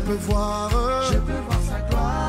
Je peux voir sa gloire.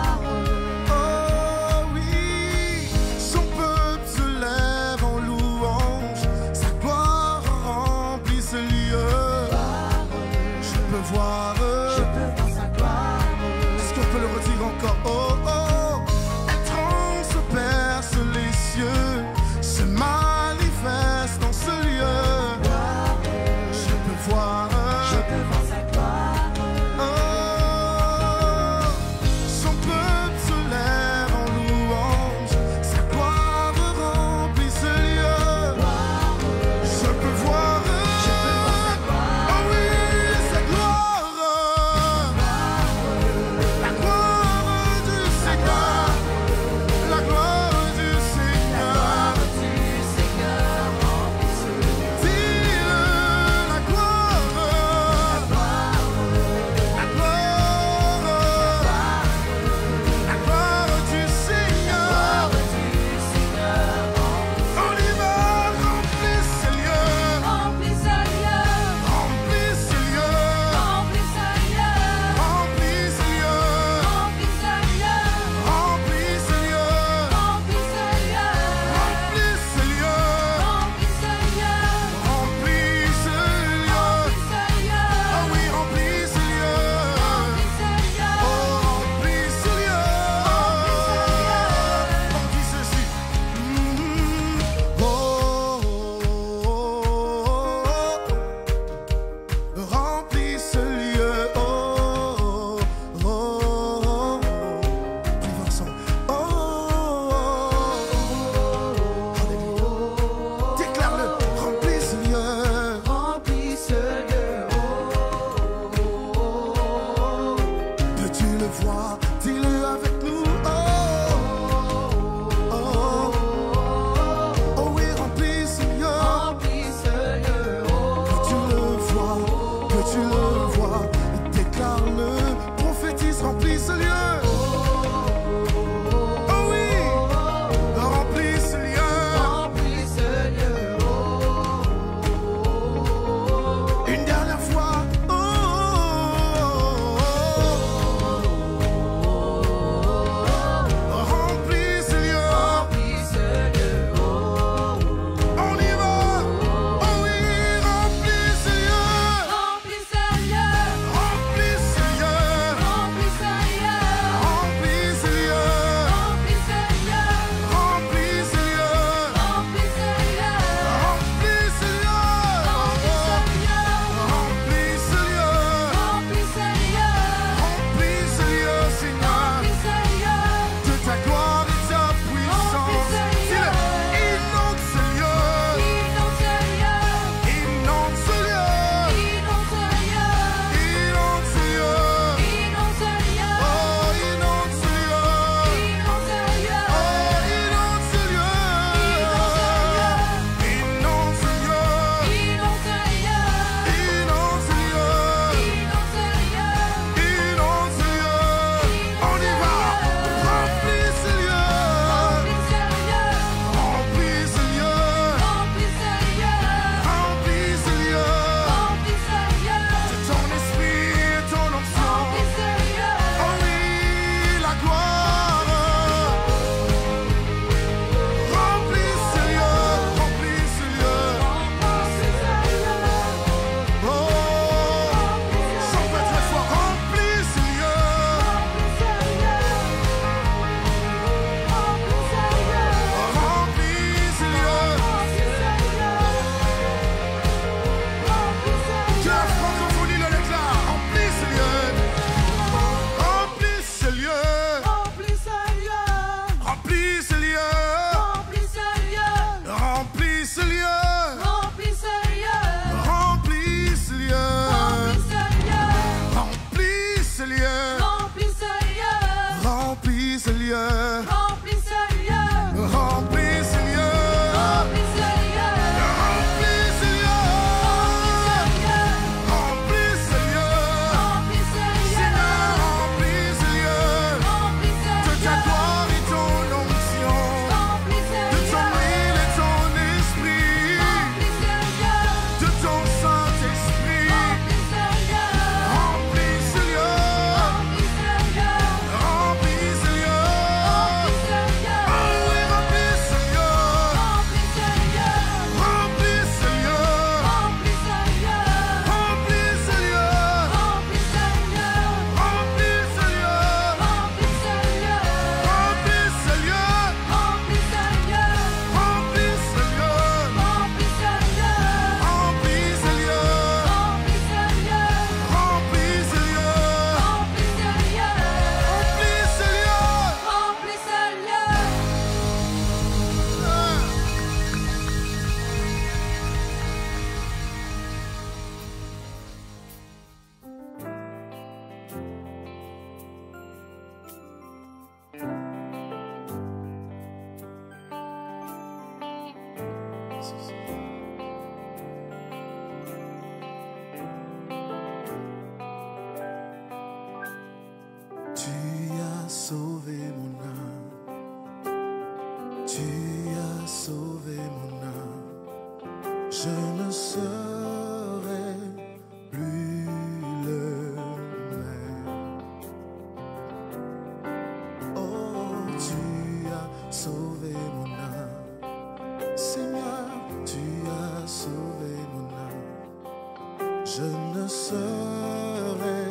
je ne serai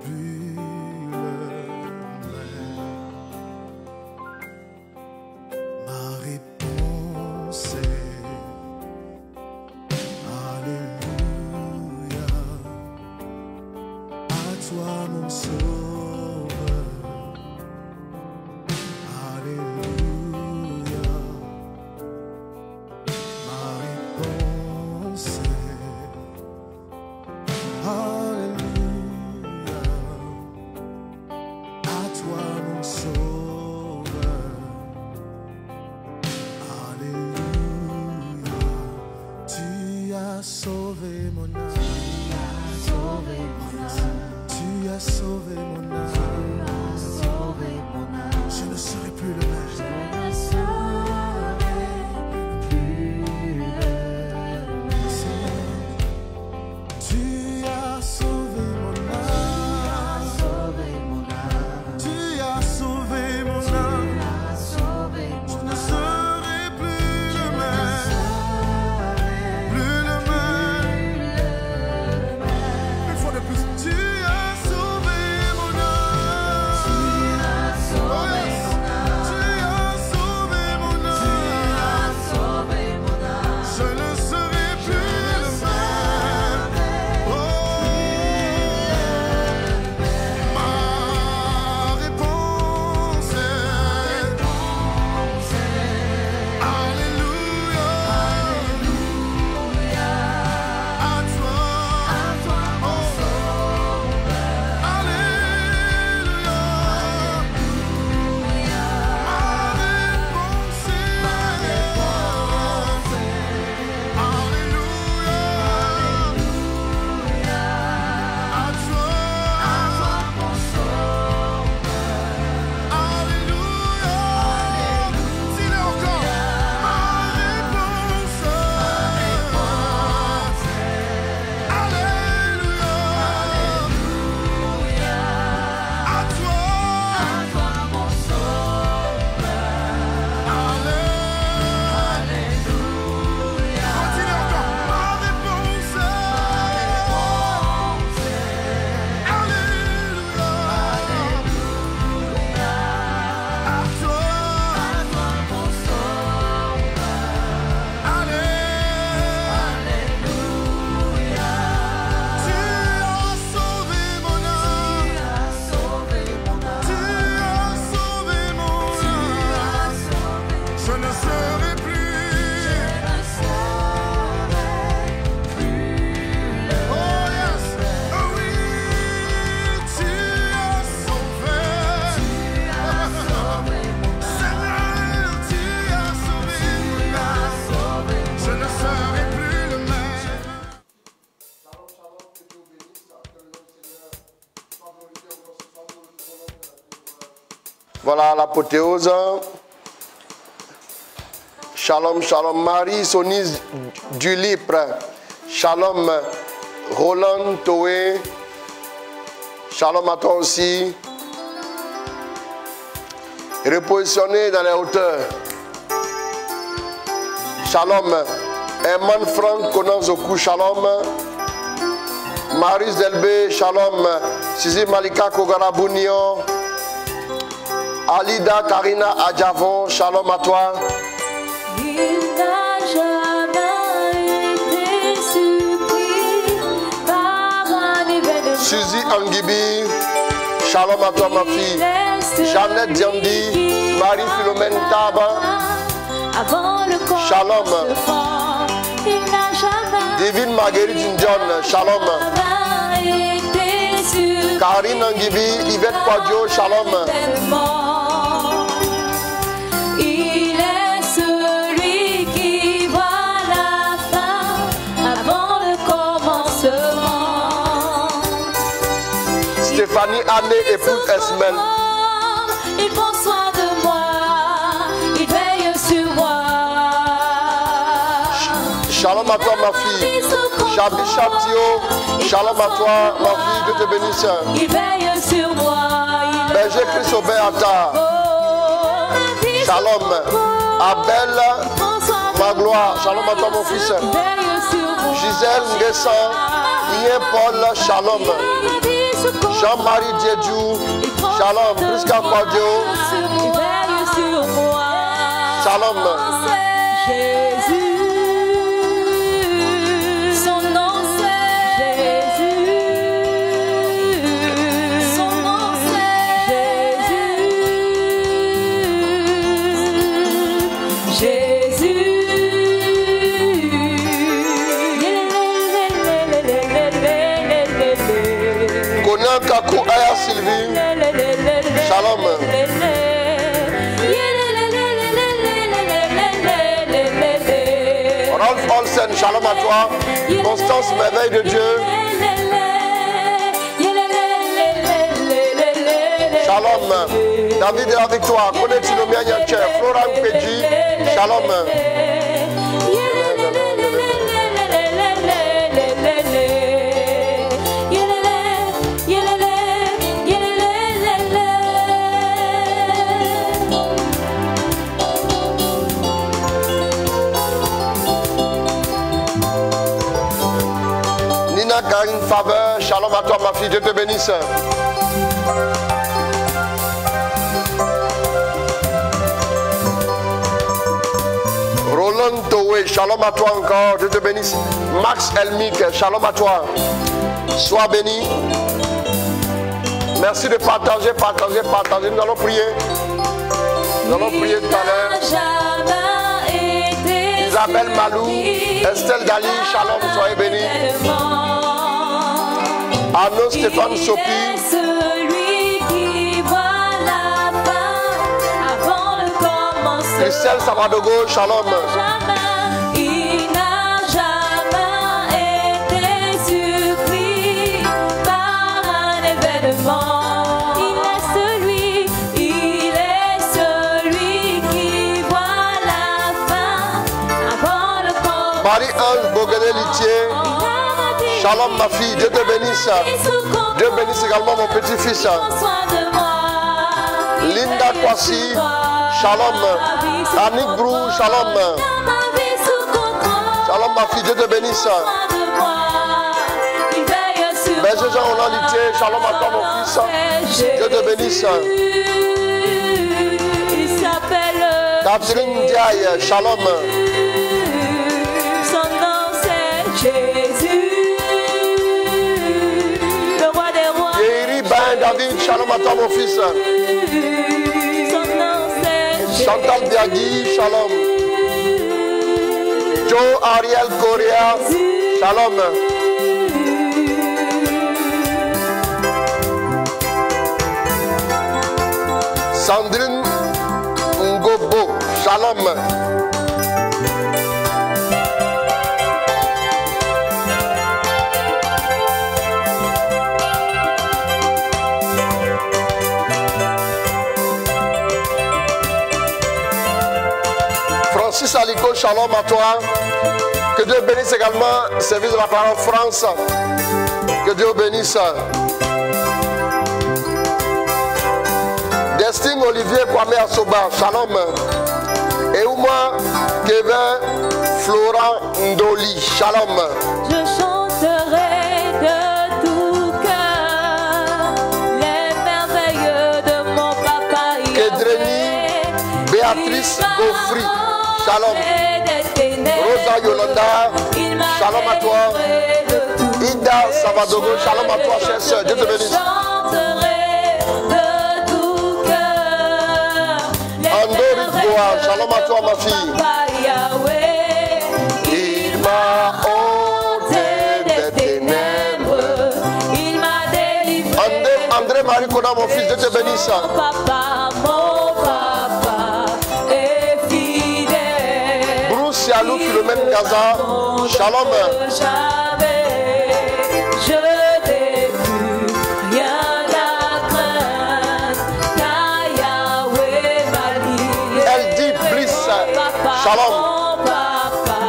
plus le même. Ma réponse est Alléluia, à toi mon Sauveur. Alléluia, ma réponse est Alléluia, à toi mon Sauveur. Alléluia, tu as sauvé mon âme. Tu as sauvé mon âme. Je ne serai plus le même. Tu as sauvé mon âme. Tu as sauvé mon âme. Je ne serai plus le même. Plus le même. Une fois de plus. Tu as sauvé mon âme. Tu as sauvé mon âme. Je ne serai plus le même. Oh, ma réponse est Alléluia, à toi, mon Sauveur. Alléluia, ma réponse est Alléluia, à toi, mon Sauveur. Alléluia, dis-le encore, ma réponse est Alléluia, à toi, mon Sauveur. Alléluia, continue encore, ma réponse est Alléluia, à toi, mon Sauveur. Alléluia, tu as sauvé mon âme. Tu as sauvé mon âme. Je ne serai plus. Oh yes, oh oui, tu as sauvé. Seigneur, tu as sauvé mon âme. Je ne serai plus le même. Shalom, shalom, que Dieu vous bénisse, que le nom du Seigneur soit glorifié encore ce soir, nous le voulons pour Voilà l'apothéose. Shalom, shalom Marie, Sonise du Lipre. Shalom Roland Toé. Shalom à toi aussi. Repositionné dans les hauteurs. Shalom Herman Franck Konanzoku. Shalom Marius Delbé. Shalom Sizi Malika Kogarabunio. Alida Karina Adjavon, shalom à toi. Il n'a jamais été surpris par un événement. Suzy Angibi, shalom à toi ma fille. Jeannette Diandi, Marie-Philomène Taba, Avant le corps Shalom. se forme, il n'a jamais Divine Marguerite John, shalom. été surpris Karine Angibi, Yvette Quadio, shalom. événement. Il est celui qui voit la fin avant le commencement. Stéphanie Anné, épouse Esmel. Il prend soin de moi, il veille sur moi. Shalom à toi ma fille. Chabi Chatio, shalom à toi ma fille, Dieu te bénisse. Il veille sur moi. Berger Christ Aubert. Shalom. Abel, ma gloire. Shalom à toi mon fils. Gisèle Nguessan, Ien Paul, shalom. Jean-Marie Diédiou, shalom. Prisca Cordio, shalom. Son nom c'est Jésus. Son nom c'est Jésus. Jésus. Konan Kakou Aya Sylvie, shalom. Rolf Olsen, shalom à toi. Constance, merveille de Dieu. Shalom. David de la victoire. Konetino Mianyanche. Florent Pedji. Shalom. Nina Karine Faveur. Shalom à toi ma fille. Dieu te bénisse. Roland Towe, shalom à toi encore, Dieu te bénisse. Max Elmic, shalom à toi. Sois béni. Merci de partager, partager, partager. Nous allons prier. Nous allons prier tout à l'heure. Isabelle Malou, Estelle Dali, shalom, soyez bénis. Arnaud Stéphane Sopi. Christelle Samadogo, shalom. Il n'a jamais été surpris par un événement. Il est celui qui voit la fin avant le commencement. Marie-Ange Boguené-Litier, shalom ma fille, Dieu te bénisse. Dieu bénisse également mon petit-fils. Linda Kwasi, shalom. Annick Brou, shalom. Shalom ma fille, Dieu te bénisse. Berger Jean Olalité, shalom à toi mon fils. Dieu te bénisse. Il s'appelle Catherine Diaye, shalom. Son nom c'est Jésus, le roi des rois. Thierry Ben David, shalom à toi mon fils. Son nom c'est Chantal Biagui, shalom. Joe Ariel Correa, shalom. Sandrine Ngobo, shalom. Francis Aliko, shalom à toi. Que Dieu bénisse également le service de la parole France. Que Dieu bénisse. Destine Olivier Kwame Asoba, shalom. Et moi, Kevin Florent Ndoli, shalom. Je chanterai de tout cœur les merveilles de mon papa Kedreni Béatrice Gaufry, shalom. Rosa Yolanda, shalom à toi. Ida Savadogo, shalom à toi, chère sœur. Dieu te bénisse. Andori Goa, shalom à toi, ma fille. Il m'a ôté des ténèbres. Il m'a délivré. André Marie Kona, mon fils, Dieu te bénisse. Mon papa est fidèle. Bruce Yalou, Philomène Gaza, shalom. Je n'ai plus rien à craindre, car Yahweh m'a lié. Elle dit Bliss, shalom. Mon papa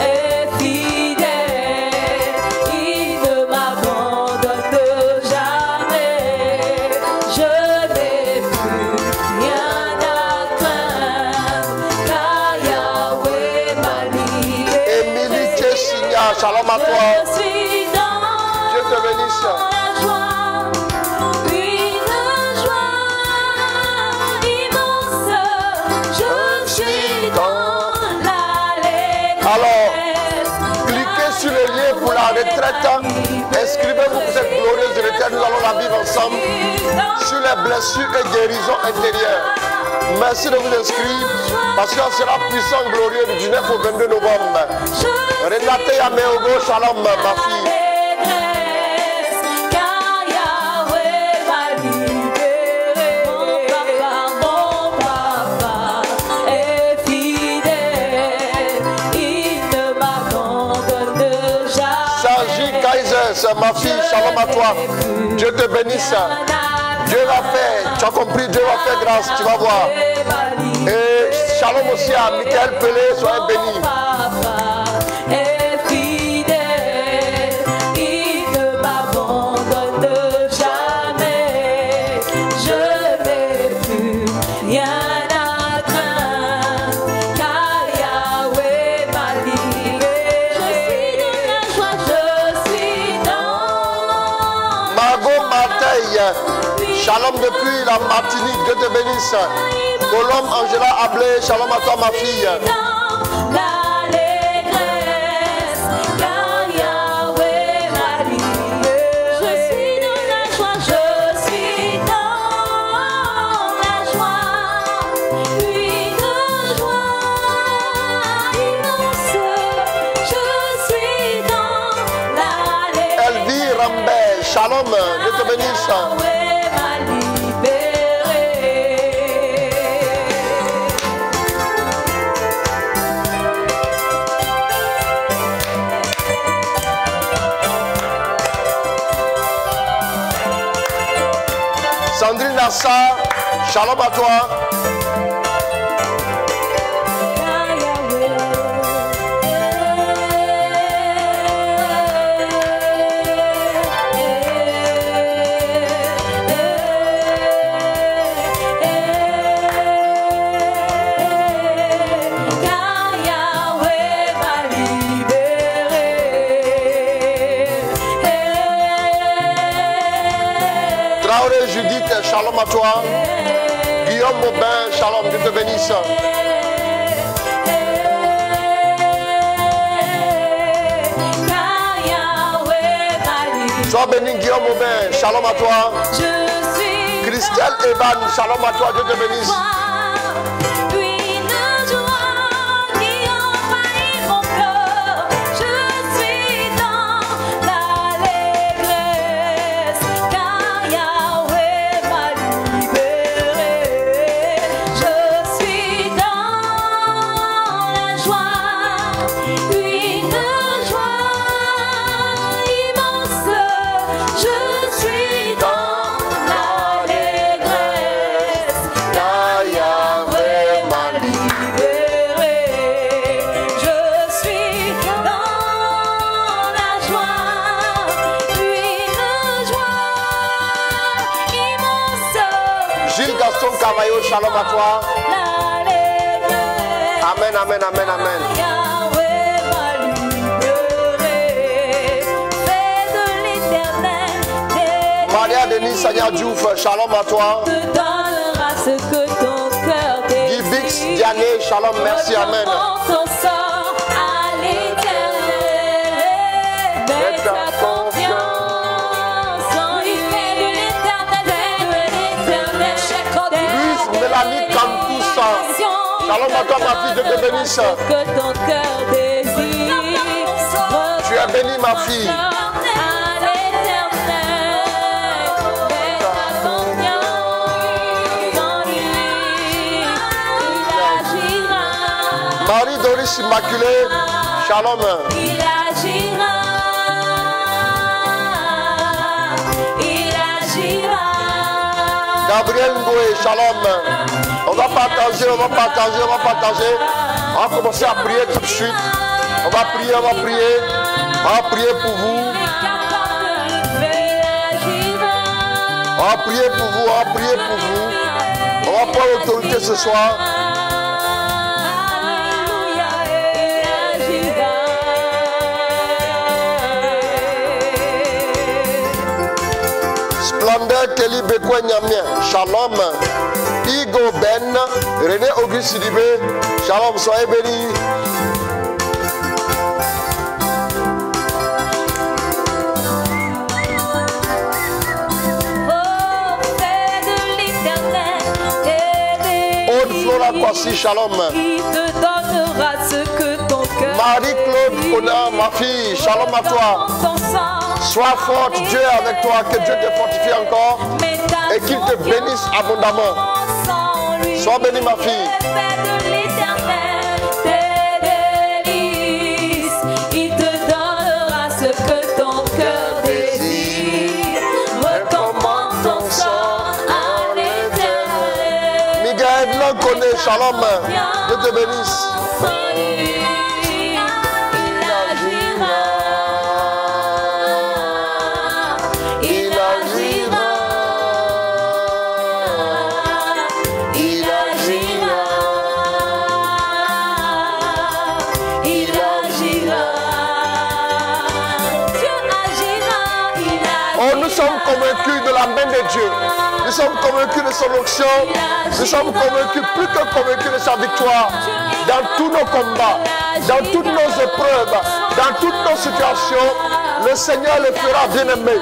est fidèle, il ne m'abandonne jamais. Je n'ai plus rien à craindre, car Yahweh m'a lié. Émilie Tchessigna, shalom à fête, inscrivez-vous pour cette glorieuse retraite. Nous allons la vivre ensemble sur les blessures et guérisons intérieures. Merci de vous inscrire parce qu'on sera puissant, glorieux du 19 au 22 novembre. Renate Yameogo, shalom ma fille. C'est ma fille, shalom à toi. Dieu te bénisse. Dieu va faire, tu as compris, Dieu va faire grâce, tu vas voir. Et shalom aussi à Michael Pelé, soyez bénis. Shalom depuis la Martinique, Dieu te bénisse. Colombe Angela Ablé, shalom à toi ma fille. Elvie Rambert, shalom, Dieu te bénisse. Sandrine Nassar, shalom à toi. Judith, shalom à toi. Guillaume Aubin, shalom, Dieu te bénisse. Sois béni Guillaume Aubin, shalom à toi. Christelle Evan, shalom à toi, Dieu te bénisse. Shalom à toi. Amen, amen, amen, amen. Maria Denis Sanya Diouf, shalom à toi. Guy Bix Diané, shalom, merci, amen. Mélanie Cantoussa, shalom à toi ma fille, Dieu te bénisse. Tu es bénie ma fille. Marie Doris Immaculée, shalom. Gabriel Ngoué, shalom. On va partager, on va partager, on va partager. On va commencer à prier tout de suite. On va prier, on va prier. On va prier pour vous. On va prier pour vous, on va prier pour vous. On va prendre l'autorité ce soir. Splendeur Kelly Bekwe Nyamien, shalom. Igo Ben, René Auguste Sidibé, shalom, soyez bénis. merci, shalom. Il te donnera ce que ton cœur Marie-Claude Conan, ma fille, shalom à toi. ton sang. Sois forte, Dieu est avec toi, que Dieu te fortifie encore Mets ta et qu'il te bénisse abondamment. confiance en lui. Sois bénie, ma fille. Paix de l'Éternel, tes délices. Il te donnera ce que ton cœur désire. Recommande ton sang à l'Éternel. Miguel Lancone, shalom. Dieu te bénisse. En lui, il agira. Il agira. Il agira. Il agira. Dieu agira. Il agira. Oh, nous sommes convaincus de la main de Dieu. Nous sommes convaincus de son onction. Nous sommes convaincus, plus que convaincus de sa victoire. Dans tous nos combats, dans toutes nos épreuves, dans toutes nos situations, le Seigneur le fera, bien-aimé.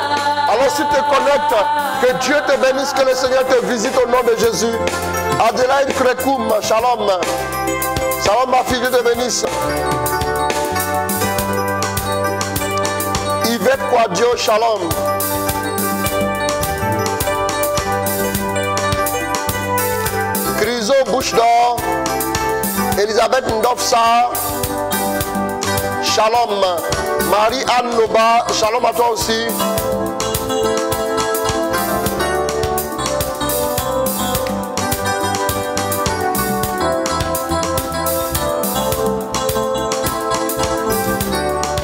Alors si tu te connectes, que Dieu te bénisse, que le Seigneur te visite au nom de Jésus. Adelaide Krekoum, shalom. Shalom ma fille, Dieu te bénisse. Yvette Quadio, shalom. Criso Bouche d'Or, Elisabeth Ndofsa, shalom. Marie-Anne Loba, shalom à toi aussi.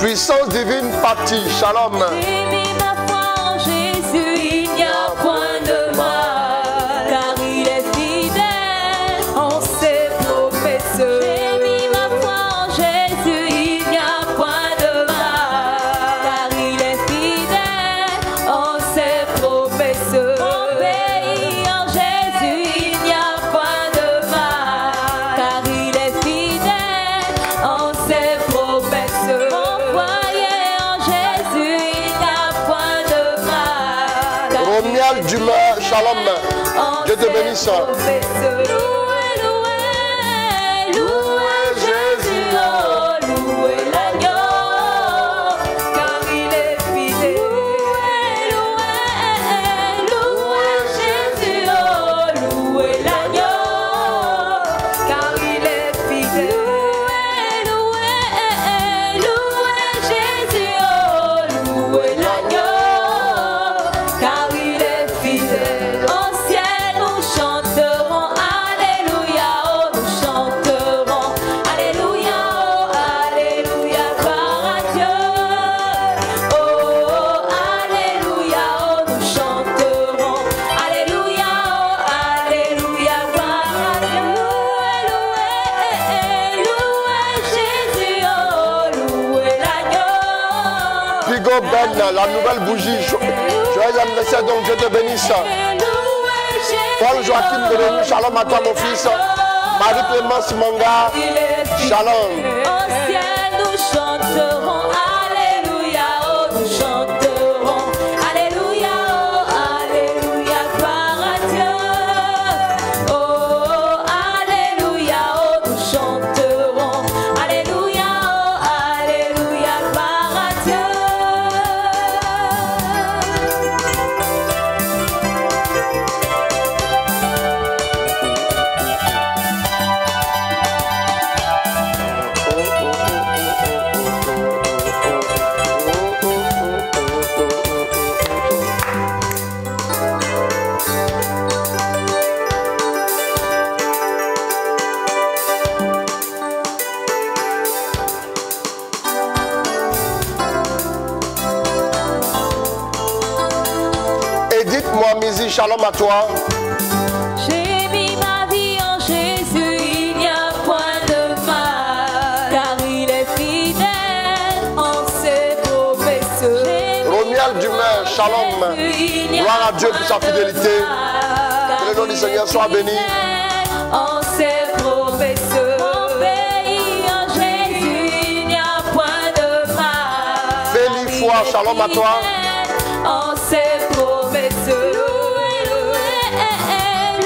Puissance divine Patti, shalom. J'ai mis ma foi en Jésus, il n'y a point de mal, car il est fidèle en ses promesses. J'ai mis ma foi en Jésus, il n'y a point de mal, car il est fidèle en ses promesses. Mon pays en Jésus, il n'y a point de mal, car il est fidèle en ses promesses. Mon foyer en Jésus, il n'y a point de mal, car Romial Dumas, shalom. en Dieu te ses bénisse. promesses. Louez, louez, louez Jésus, oh, louez l'agneau, car il est fidèle. Louez, louez, louez Jésus, oh, louez l'agneau, car il est fidèle. Louez, louez, louez Jésus, oh, louez l'agneau, car il est fidèle. Au ciel nous chanterons Alléluia, oh nous chanterons Alléluia, oh Alléluia, gloire à Dieu. Oh Alléluia, oh nous chanterons Alléluia, oh Alléluia, gloire à Dieu. Louez, louez Jésus, oh louez l'agneau. Pigo Ben, la nouvelle bougie. Joyeux anniversaire, donc Dieu te bénisse. Paul Joachim Bérémy, shalom à toi mon fils. Marie-Clémence Manga, shalom. Au ciel nous chanterons Alléluia, oh nous chanterons Alléluia, oh Alléluia, gloire à Dieu. Oh Alléluia, oh nous chanterons Alléluia, oh Alléluia, gloire à Dieu. Edith Moamizi, shalom à toi. J'ai mis ma vie en Jésus, il n'y a point de mal, car il est fidèle en ses promesses. Romial Dumain, shalom. Gloire à Dieu pour sa fidélité. Que le nom du Seigneur soit béni. En ses promesses. Mon pays en Jésus, il n'y a point de mal. Félie Foi, shalom à toi. En ses promesses. Louez, louez,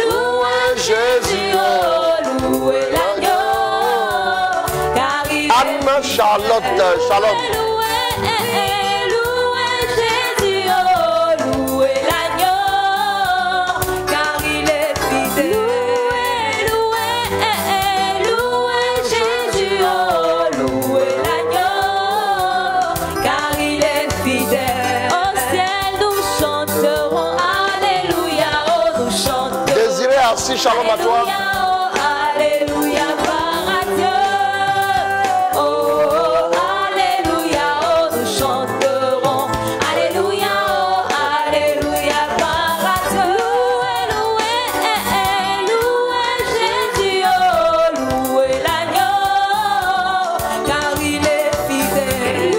louez Jésus, oh, louez Charlotte, shalom. Louez Jésus, oh, louez l'agneau, car il est fidèle. Louez Jésus, oh, louez l'agneau, car il est fidèle. Au ciel nous chanterons, alléluia, oh, nous chanterons. Désiré assis, shalom à toi. Alléluia, gloire à Dieu. Oh, alléluia, oh, nous chanterons. Alléluia, oh, alléluia, gloire à Dieu. Louez Jésus, oh, louez l'agneau, car il est fidèle.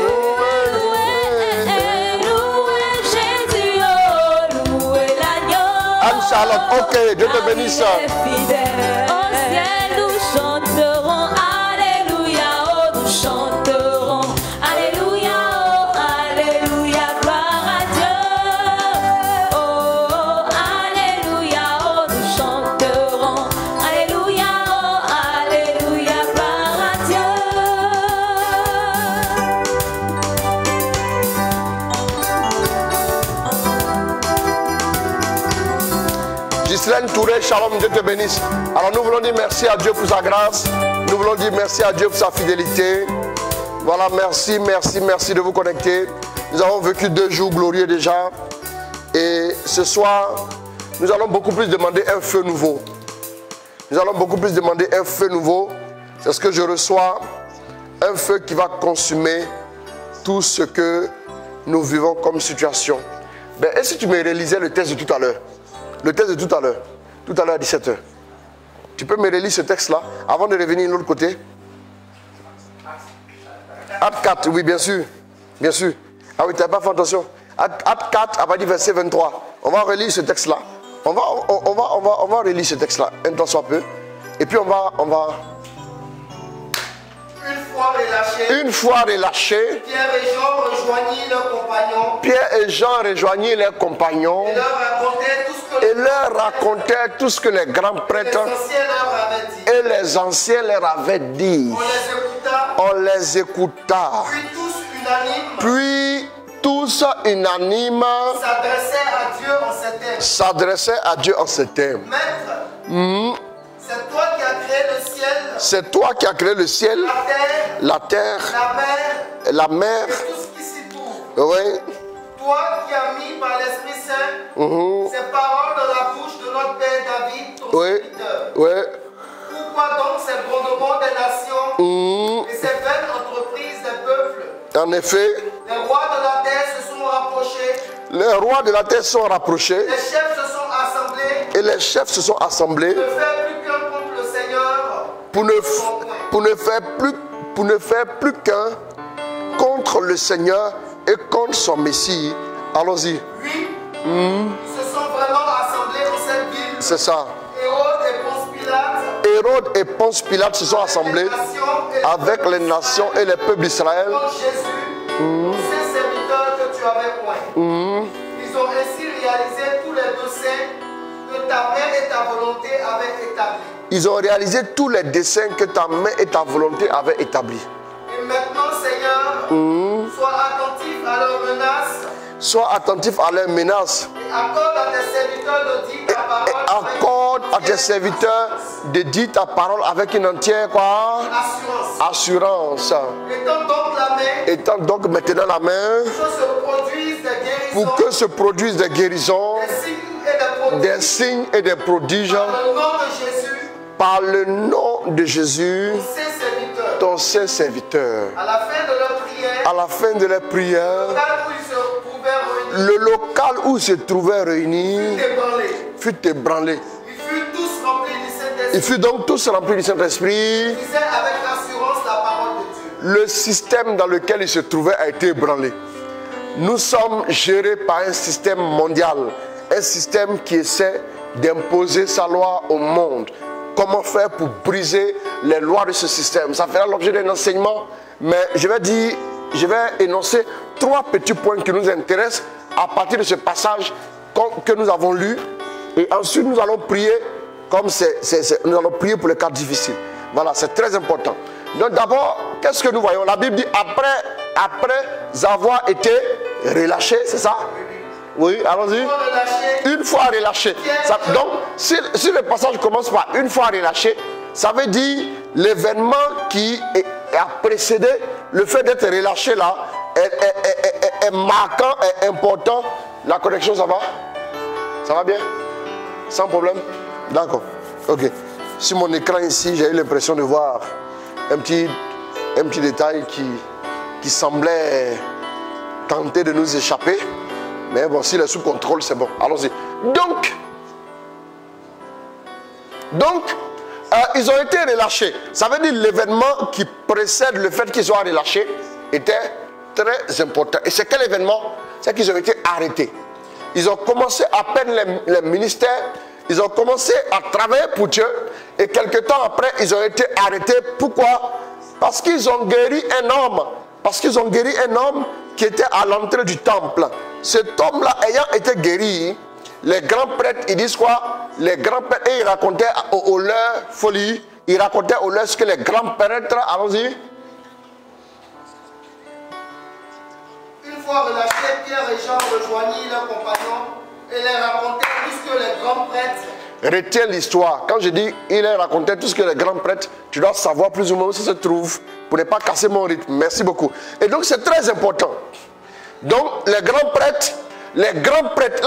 Louez Jésus, oh, louez l'agneau. Anne-Charlotte, ok, Dieu te bénisse. Au ciel nous chanterons, alléluia, oh nous chanterons, alléluia, oh alléluia, gloire à Dieu. Oh alléluia, oh nous chanterons, alléluia, oh alléluia, gloire à Dieu. Ghislaine Touré, shalom, Dieu te bénisse. Alors nous voulons dire merci à Dieu pour sa grâce. Nous voulons dire merci à Dieu pour sa fidélité. Voilà, merci, merci, merci de vous connecter. Nous avons vécu 2 jours glorieux déjà. Et ce soir, nous allons beaucoup plus demander un feu nouveau. Nous allons beaucoup plus demander un feu nouveau. C'est ce que je reçois. Un feu qui va consumer tout ce que nous vivons comme situation. Ben, et si tu me réalisais le texte de tout à l'heure? Le texte de tout à l'heure à 17h. Tu peux me relire ce texte-là avant de revenir de l'autre côté? Acte 4, oui, bien sûr. Bien sûr. Ah oui, tu n'as pas fait attention. Acte 4, à partir du verset 23. On va relire ce texte-là. On va relire ce texte-là, un temps soit peu. Et puis on va... Une fois relâchés, Pierre et Jean rejoignirent leurs compagnons. Pierre et Jean rejoignirent leurs compagnons Et leur racontaient tout ce que et leur racontaient tout ce que les grands prêtres les anciens leur avaient dit. et les anciens leur avaient dit. On les écouta. On les écouta. Puis tous unanimes Puis tous unanimes s'adressaient à Dieu en ces termes. s'adressaient à Dieu en ces termes. Maître, c'est toi qui as créé le ciel, C'est toi qui as créé le ciel, la terre, la mer, et tout ce qui s'y trouve. oui, Toi qui as mis par l'Esprit Saint ces paroles dans la bouche de notre père David, ton oui, serviteur. oui. Pourquoi donc ces grondements des nations et ces vaines entreprises des peuples? En effet, Les rois de la terre se sont rapprochés, les rois de la terre sont rapprochés les chefs se sont assemblés, et les chefs se sont assemblés ne faire plus qu'un contre le Seigneur, pour ne faire plus qu'un contre le Seigneur et contre son Messie. Allons-y. Oui, ils se sont vraiment assemblés dans cette ville. C'est ça. Hérode et Ponce Pilate, Hérode et Ponce Pilate se sont assemblés avec les nations et les peuples d'Israël. contre Jésus, ces serviteurs que tu avais points. Ils ont ainsi réalisé tous les desseins que ta main et ta volonté avaient établis. Ils ont réalisé tous les desseins que ta main et ta volonté avaient établis. Et maintenant, Seigneur, sois attentif à leurs menaces Sois attentif à leurs menaces. et accorde à tes serviteurs de dire ta parole. Et accorde à tes serviteurs de dire ta parole avec une entière quoi? Assurance. Étends donc maintenant la main pour que se produisent des guérisons, pour que se produisent des guérisons, des signes et des prodiges, des signes et des prodiges par le nom de Jésus, par le nom de Jésus, ton saint serviteur. à la fin de leur prière, À la fin de la prière, le local où ils se trouvaient réunis fut ébranlé. Ils furent donc tous remplis du Saint-Esprit. Le système dans lequel ils se trouvaient a été ébranlé. Nous sommes gérés par un système mondial, un système qui essaie d'imposer sa loi au monde. Comment faire pour briser les lois de ce système? Ça fera l'objet d'un enseignement, mais je vais énoncer 3 petits points qui nous intéressent à partir de ce passage que nous avons lu. Et ensuite, nous allons prier nous allons prier pour les cas difficiles. Voilà, c'est très important. Donc d'abord, qu'est-ce que nous voyons? La Bible dit après avoir été relâché, c'est ça? Oui, allons-y. Une fois relâché. Donc, si le passage commence par une fois relâché, ça veut dire l'événement qui a précédé le fait d'être relâché là est marquant, est important. La connexion, ça va? Ça va bien? Sans problème? D'accord. Ok. Sur mon écran ici, j'ai eu l'impression de voir un petit détail qui semblait tenter de nous échapper. Mais bon, s'il est sous contrôle, c'est bon. Allons-y. Donc, ils ont été relâchés. Ça veut dire l'événement qui précède le fait qu'ils soient relâchés était très important. Et c'est quel événement? C'est qu'ils ont été arrêtés. Ils ont commencé à peine les ministères. Ils ont commencé à travailler pour Dieu. Et quelque temps après, ils ont été arrêtés. Pourquoi? Parce qu'ils ont guéri un homme. Parce qu'ils ont guéri un homme qui était à l'entrée du temple. Cet homme-là ayant été guéri, les grands prêtres, ils disent quoi? Les grands prêtres, et ils racontaient aux leurs folies, ils racontaient aux leurs ce que les grands prêtres, allons-y. Une fois relâchés, Pierre et Jean rejoignirent leurs compagnons et les racontaient tout ce que les grands prêtres. Retiens l'histoire. Quand je dis il leur racontait tout ce que les grands prêtres, tu dois savoir plus ou moins où ça se trouve pour ne pas casser mon rythme. Merci beaucoup. Et donc c'est très important. Donc les grands prêtres, là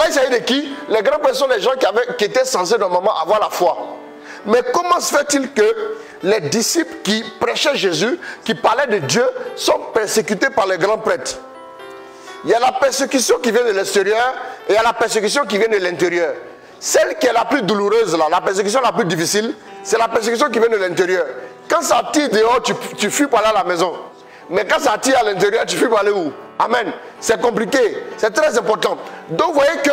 il s'agit de qui? Les grands prêtres sont les gens qui étaient censés normalement avoir la foi. Mais comment se fait-il que les disciples qui prêchaient Jésus, qui parlaient de Dieu, sont persécutés par les grands prêtres? Il y a la persécution qui vient de l'extérieur et il y a la persécution qui vient de l'intérieur. Celle qui est la plus douloureuse, là, la persécution la plus difficile, c'est la persécution qui vient de l'intérieur. Quand ça tire dehors, tu fuis par là à la maison. Mais quand ça tire à l'intérieur, tu fuis par aller où? Amen. C'est compliqué, c'est très important. Donc vous voyez que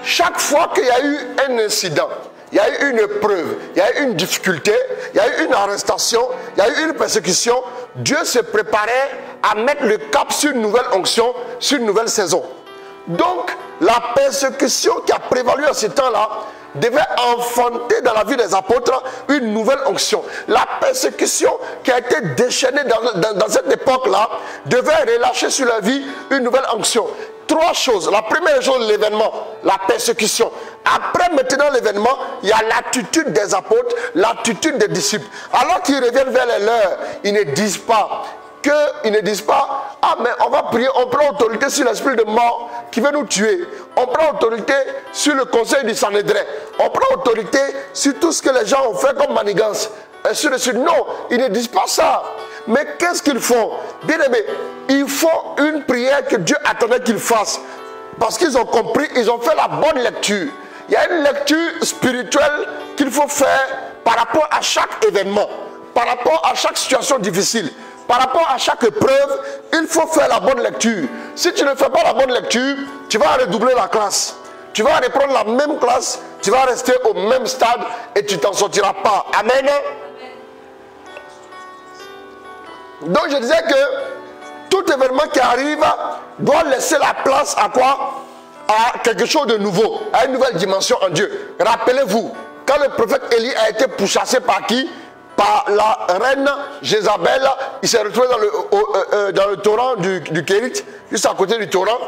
chaque fois qu'il y a eu un incident, il y a eu une épreuve, il y a eu une difficulté, il y a eu une arrestation, il y a eu une persécution, Dieu se préparait à mettre le cap sur une nouvelle onction, sur une nouvelle saison. Donc, la persécution qui a prévalu à ce temps-là devait enfanter dans la vie des apôtres une nouvelle onction. La persécution qui a été déchaînée dans cette époque-là devait relâcher sur la vie une nouvelle onction. Trois choses. La première chose, l'événement, la persécution. Après maintenant l'événement, il y a l'attitude des apôtres, l'attitude des disciples. Alors qu'ils reviennent vers les leurs, ils ne disent pas, ah mais on va prier, on prend autorité sur l'esprit de mort qui veut nous tuer. On prend autorité sur le conseil du Sanhédrin. On prend autorité sur tout ce que les gens ont fait comme manigance. Et sur le sud, non, ils ne disent pas ça. Mais qu'est-ce qu'ils font? Bien aimé, ils font une prière que Dieu attendait qu'ils fassent. Parce qu'ils ont compris, ils ont fait la bonne lecture. Il y a une lecture spirituelle qu'il faut faire par rapport à chaque événement, par rapport à chaque situation difficile. Par rapport à chaque épreuve, il faut faire la bonne lecture. Si tu ne fais pas la bonne lecture, tu vas redoubler la classe. Tu vas reprendre la même classe, tu vas rester au même stade et tu t'en sortiras pas. Amen. Donc je disais que tout événement qui arrive doit laisser la place à quoi? À quelque chose de nouveau, à une nouvelle dimension en Dieu. Rappelez-vous, quand le prophète Élie a été pourchassé par qui? Par la reine Jézabel, il s'est retrouvé dans le torrent du Kérit, juste à côté du torrent.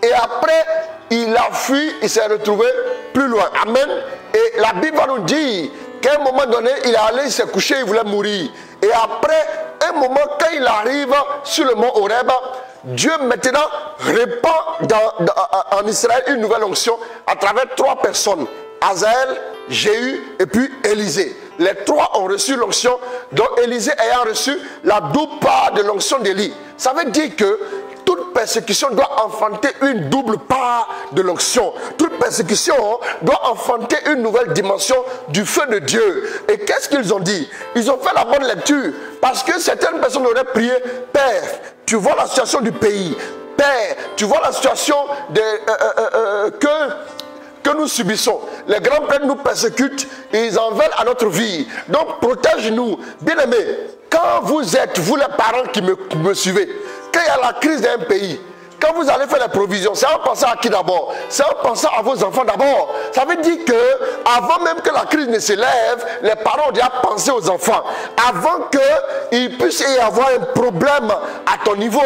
Et après, il a fui, il s'est retrouvé plus loin. Amen. Et la Bible va nous dire qu'à un moment donné, il est allé, il s'est couché, il voulait mourir. Et après, un moment, quand il arrive sur le mont Horeb, Dieu maintenant répand en Israël une nouvelle onction à travers trois personnes. Azaël, Jéhu et puis Élisée. Les trois ont reçu l'onction, dont Élisée ayant reçu la double part de l'onction d'Élie. Ça veut dire que toute persécution doit enfanter une double part de l'onction. Toute persécution doit enfanter une nouvelle dimension du feu de Dieu. Et qu'est-ce qu'ils ont dit? Ils ont fait la bonne lecture. Parce que certaines personnes auraient prié, Père, tu vois la situation du pays. Père, tu vois la situation que nous subissons. Les grands prêtres nous persécutent et ils en veulent à notre vie. Donc protège-nous. Bien-aimés, quand vous êtes, vous les parents qui me suivez, quand il y a la crise d'un pays, Quand vous allez faire les provisions, c'est en pensant à qui d'abord? C'est en pensant à vos enfants d'abord. Ça veut dire que avant même que la crise ne s'élève, les parents ont déjà pensé aux enfants. Avant qu'il puisse y avoir un problème à ton niveau,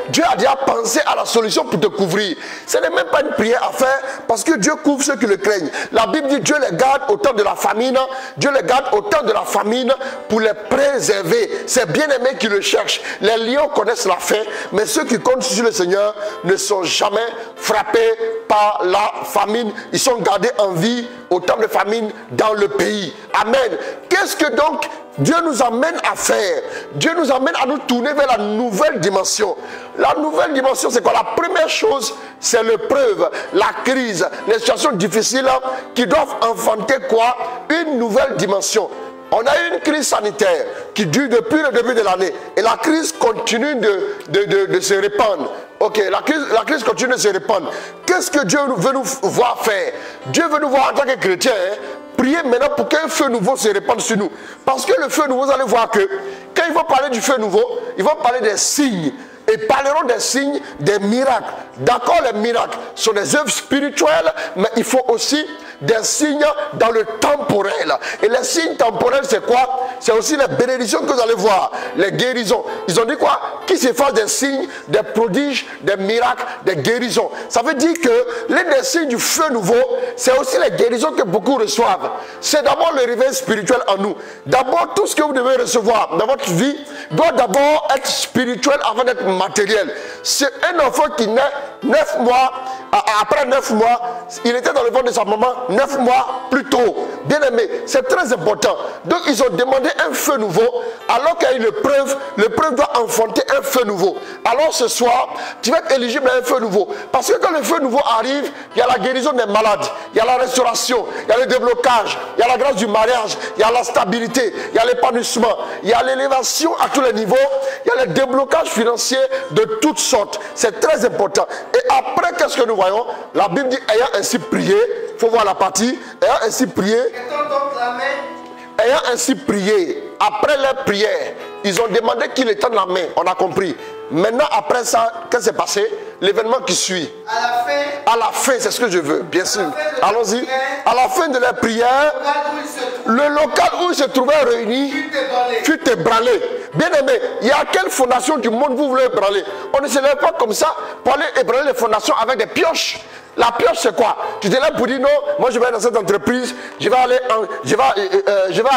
Dieu a déjà pensé à la solution pour te couvrir. Ce n'est même pas une prière à faire parce que Dieu couvre ceux qui le craignent. La Bible dit Dieu les garde au temps de la famine. Dieu les garde au temps de la famine pour les préserver. C'est bien-aimés qui le cherchent. Les lions connaissent la faim, mais ceux qui comptent sur le Seigneur ne sont jamais frappés par la famine. Ils sont gardés en vie au temps de famine dans le pays. Amen. Qu'est-ce que donc Dieu nous amène à faire? Dieu nous amène à nous tourner vers la nouvelle dimension. La nouvelle dimension, c'est quoi? La première chose, c'est l'épreuve, la crise, les situations difficiles qui doivent enfanter quoi? Une nouvelle dimension. On a eu une crise sanitaire qui dure depuis le début de l'année. Et la crise continue de se répandre. Ok, la crise continue de se répandre. Qu'est-ce que Dieu veut nous voir faire? Dieu veut nous voir en tant que chrétiens, prier maintenant pour qu'un feu nouveau se répande sur nous. Parce que le feu nouveau, vous allez voir que quand ils vont parler du feu nouveau, ils vont parler des signes. Et parleront des signes, des miracles. D'accord, les miracles sont des œuvres spirituelles, mais il faut aussi des signes dans le temporel. Et les signes temporels, c'est quoi? C'est aussi les bénédictions que vous allez voir, les guérisons. Ils ont dit quoi? Qui se fasse des signes, des prodiges, des miracles, des guérisons. Ça veut dire que l'un des signes du feu nouveau, c'est aussi les guérisons que beaucoup reçoivent. C'est d'abord le réveil spirituel en nous. D'abord, tout ce que vous devez recevoir dans votre vie doit d'abord être spirituel avant d'être matériel. C'est un enfant qui naît 9 mois, après 9 mois, il était dans le ventre de sa maman 9 mois plus tôt. Bien aimé, c'est très important. Donc ils ont demandé un feu nouveau, alors qu'il y a une l'épreuve doit enfanter un feu nouveau. Alors ce soir, tu vas être éligible à un feu nouveau. Parce que quand le feu nouveau arrive, il y a la guérison des malades, il y a la restauration, il y a le déblocage, il y a la grâce du mariage, il y a la stabilité, il y a l'épanouissement, il y a l'élévation à tous les niveaux, il y a le déblocage financier de toutes sortes. C'est très important. Et après, qu'est-ce que nous voyons? La Bible dit, ayant ainsi prié, il faut voir la partie, ayant ainsi prié, ayant ainsi prié, après leur prière, ils ont demandé qu'il étende la main, on a compris. Maintenant, après ça, qu'est-ce qui s'est passé? L'événement qui suit. À la fin, c'est ce que je veux, bien sûr. Allons-y. À la fin de la prière, le local où ils se trouvaient réunis fut ébranlé. Bien aimé, il y a quelle fondation du monde vous voulez ébranler? On ne se lève pas comme ça pour aller ébranler les fondations avec des pioches. La pioche, c'est quoi? Tu te lèves pour dire non, moi je vais dans cette entreprise, je vais aller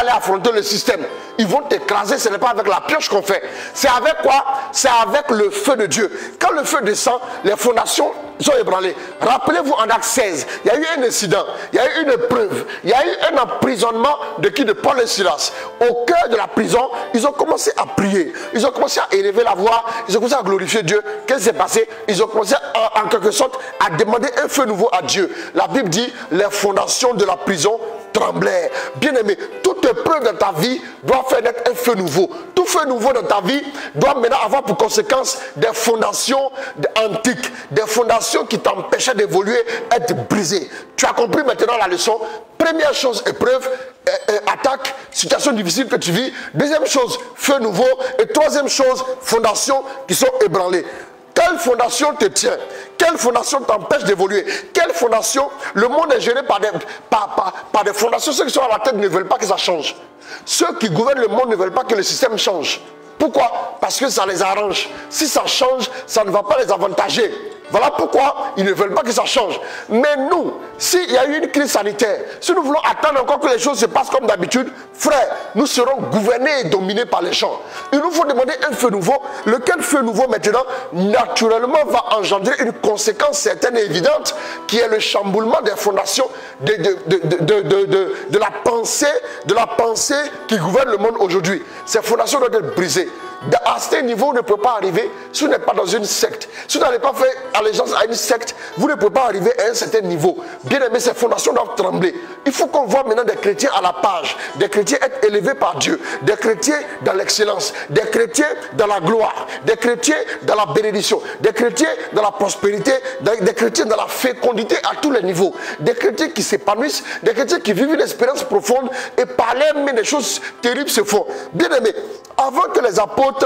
affronter le système. Ils vont t'écraser, ce n'est pas avec la pioche qu'on fait. C'est avec quoi? C'est avec le feu de Dieu. Quand le feu descend, les fondations sont ébranlées. Rappelez-vous en Acte 16, il y a eu un incident, il y a eu une épreuve, il y a eu un emprisonnement de qui? De Paul et Silas. Au cœur de la prison, ils ont commencé à prier, ils ont commencé à élever la voix, ils ont commencé à glorifier Dieu. Qu'est-ce qui s'est passé? Ils ont commencé en quelque sorte à demander un feu nouveau à Dieu. La Bible dit, les fondations de la prison tremblèrent. Bien aimé, toute épreuve dans ta vie doit faire naître un feu nouveau. Tout feu nouveau dans ta vie doit maintenant avoir pour conséquence des fondations antiques, des fondations qui t'empêchaient d'évoluer, être brisées. Tu as compris maintenant la leçon? Première chose, épreuve, attaque, situation difficile que tu vis. Deuxième chose, feu nouveau. Et troisième chose, fondations qui sont ébranlées. Quelle fondation te tient? Quelle fondation t'empêche d'évoluer? Quelle fondation? Le monde est géré par des fondations. Ceux qui sont à la tête ne veulent pas que ça change. Ceux qui gouvernent le monde ne veulent pas que le système change. Pourquoi? Parce que ça les arrange. Si ça change, ça ne va pas les avantager. Voilà pourquoi ils ne veulent pas que ça change. Mais nous, s'il y a eu une crise sanitaire, si nous voulons attendre encore que les choses se passent comme d'habitude, frère, nous serons gouvernés et dominés par les gens. Il nous faut demander un feu nouveau. Lequel feu nouveau maintenant, naturellement, va engendrer une conséquence certaine et évidente, qui est le chamboulement des fondations de la pensée qui gouverne le monde aujourd'hui. Ces fondations doivent être brisées. À ce niveau, vous ne pouvez pas arriver si vous n'êtes pas dans une secte. Si vous n'avez pas fait allégeance à une secte, vous ne pouvez pas arriver à un certain niveau. Bien aimé, ces fondations doivent trembler. Il faut qu'on voit maintenant des chrétiens à la page, des chrétiens être élevés par Dieu, des chrétiens dans l'excellence, des chrétiens dans la gloire, des chrétiens dans la bénédiction, des chrétiens dans la prospérité, des chrétiens dans la fécondité à tous les niveaux, des chrétiens qui s'épanouissent, des chrétiens qui vivent une expérience profonde et par les mains des choses terribles se font. Bien aimé, avant que les apôtres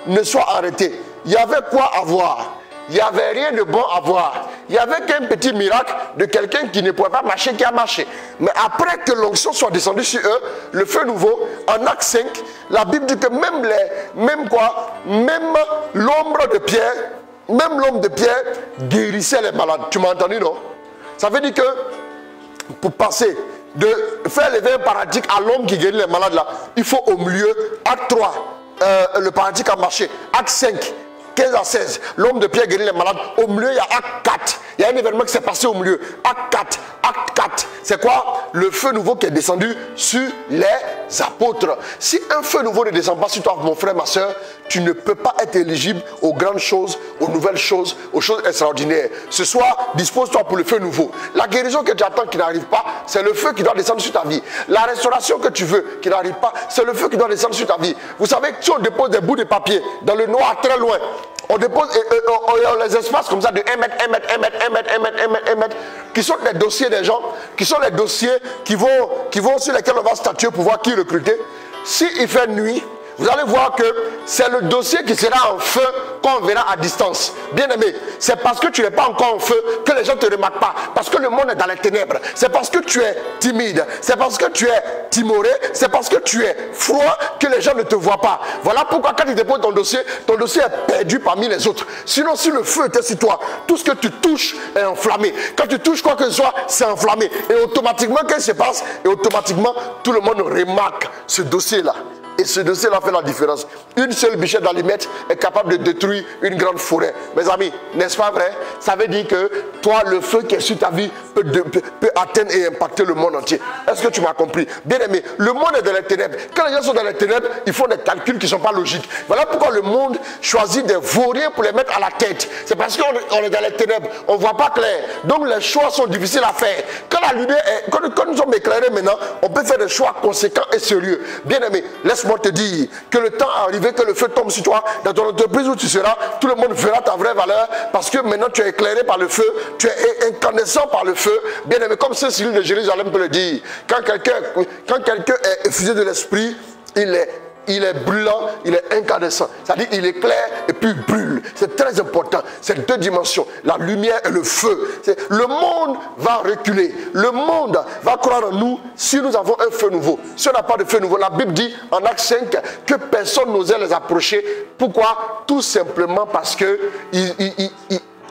ne soient arrêtés, il y avait quoi à voir? il n'y avait rien de bon à voir. Il n'y avait qu'un petit miracle de quelqu'un qui ne pouvait pas marcher, qui a marché. Mais après que l'onction soit descendue sur eux, le feu nouveau, en Acte 5, la Bible dit que même l'ombre de Pierre, même l'homme de Pierre guérissait les malades. Tu m'as entendu, non? Ça veut dire que pour passer de faire lever un paralytique à l'homme qui guérit les malades là, il faut au milieu, Acte 3, le paralytique a marché. Acte 5, 15 à 16, l'homme de Pierre guérit les malades. Au milieu, il y a Acte 4. Il y a un événement qui s'est passé au milieu. Acte 4, c'est quoi? Le feu nouveau qui est descendu sur les apôtres. Si un feu nouveau ne descend pas sur toi, mon frère, ma soeur, tu ne peux pas être éligible aux grandes choses, aux nouvelles choses, aux choses extraordinaires. Ce soir, dispose-toi pour le feu nouveau. La guérison que tu attends qui n'arrive pas, c'est le feu qui doit descendre sur ta vie. La restauration que tu veux qui n'arrive pas, c'est le feu qui doit descendre sur ta vie. Vous savez, si on dépose des bouts de papier dans le noir très loin, on dépose les espaces comme ça de 1 mètre, 1 mètre, 1 mètre, 1 mètre, 1 mètre, 1 mètre, 1 mètre, qui sont les dossiers des gens, qui sont les dossiers qui vont sur lesquels on va statuer pour voir qui recruter. S'il fait nuit, vous allez voir que c'est le dossier qui sera en feu quand on verra à distance. Bien aimé, c'est parce que tu n'es pas encore en feu que les gens ne te remarquent pas. Parce que le monde est dans les ténèbres. C'est parce que tu es timide. C'est parce que tu es timoré. C'est parce que tu es froid que les gens ne te voient pas. Voilà pourquoi quand tu déposes ton dossier est perdu parmi les autres. Sinon, si le feu était sur toi, tout ce que tu touches est enflammé. Quand tu touches quoi que ce soit, c'est enflammé. Et automatiquement, qu'est-ce qui se passe? Et automatiquement, tout le monde remarque ce dossier-là. Et ce dossier-là fait la différence. Une seule bichette d'allumettes est capable de détruire une grande forêt. Mes amis, n'est-ce pas vrai? Ça veut dire que toi, le feu qui est sur ta vie peut atteindre et impacter le monde entier. Est-ce que tu m'as compris? Bien aimé, le monde est dans les ténèbres. Quand les gens sont dans les ténèbres, ils font des calculs qui ne sont pas logiques. Voilà pourquoi le monde choisit des vauriens pour les mettre à la tête. C'est parce qu'on est dans les ténèbres. On ne voit pas clair. Donc les choix sont difficiles à faire. Quand la lumière est, quand nous sommes éclairés maintenant, on peut faire des choix conséquents et sérieux. Bien aimé, laisse-moi te dire que le temps est arrivé, que le feu tombe sur toi, dans ton entreprise où tu seras, tout le monde verra ta vraie valeur parce que maintenant tu es éclairé par le feu, tu es incandescent par le feu. Bien aimé, comme ce Cyril de Jérusalem peut le dire, quand quelqu'un est effusé de l'esprit, il est brûlant, il est incandescent. C'est-à-dire il éclaire et puis il brûle. C'est très important. C'est deux dimensions. La lumière et le feu. Le monde va reculer. Le monde va croire en nous si nous avons un feu nouveau. Si on n'a pas de feu nouveau, la Bible dit en Acte 5 que personne n'osait les approcher. Pourquoi? Tout simplement parce que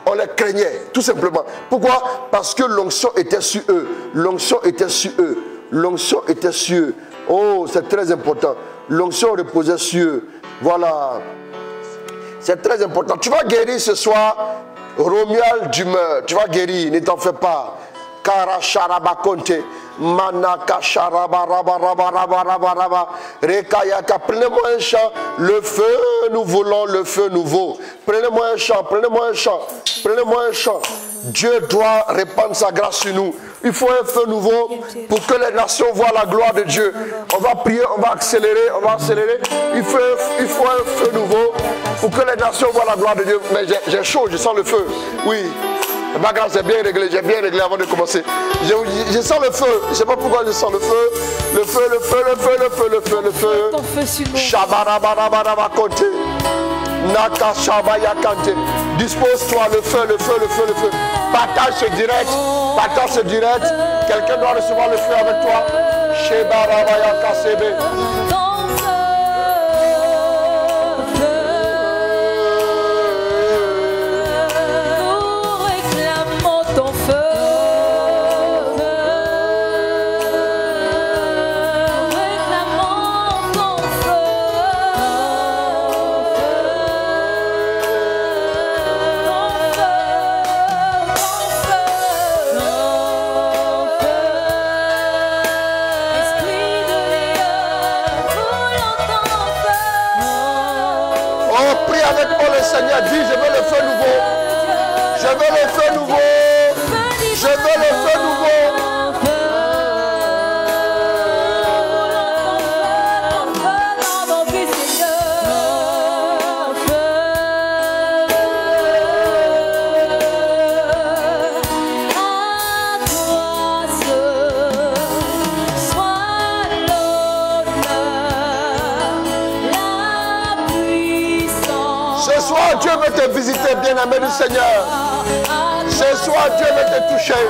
on les craignait. Tout simplement. Pourquoi? Parce que l'onction était sur eux. L'onction était sur eux. L'onction était sur eux. Oh, c'est très important. L'onction reposait sur eux. Voilà. C'est très important. Tu vas guérir ce soir. Romuald d'humeur. Tu vas guérir. Ne t'en fais pas. Karacharabakonte. Manakacharabarabarabarabaraba. Rekayaka. Prenez-moi un chant. Le feu, nous voulons le feu nouveau. Prenez-moi un chant. Prenez-moi un chant. Prenez-moi un chant. Dieu doit répandre sa grâce sur nous. Il faut un feu nouveau pour que les nations voient la gloire de Dieu. On va prier, on va accélérer, Il faut un feu nouveau pour que les nations voient la gloire de Dieu. Mais j'ai chaud, je sens le feu. Oui. Ma grâce est bien réglé, j'ai bien réglé avant de commencer. Je sens le feu. Je ne sais pas pourquoi je sens le feu. Le feu, le feu, le feu, le feu, le feu, le feu. Ton feu sur nous. Shabarabarabakote. Nakashabayakante. Dispose-toi, le feu, le feu, le feu, le feu. Partage ce direct. Partage ce direct. Quelqu'un doit recevoir le feu avec toi. Shebarabayakasebe. Seigneur dit, je veux le feu nouveau. Je veux le feu nouveau. Je veux le feu nouveau. Ce soir, Dieu Dieu veut te visiter, bien-aimé du Seigneur. Ce soir, Dieu veut te toucher.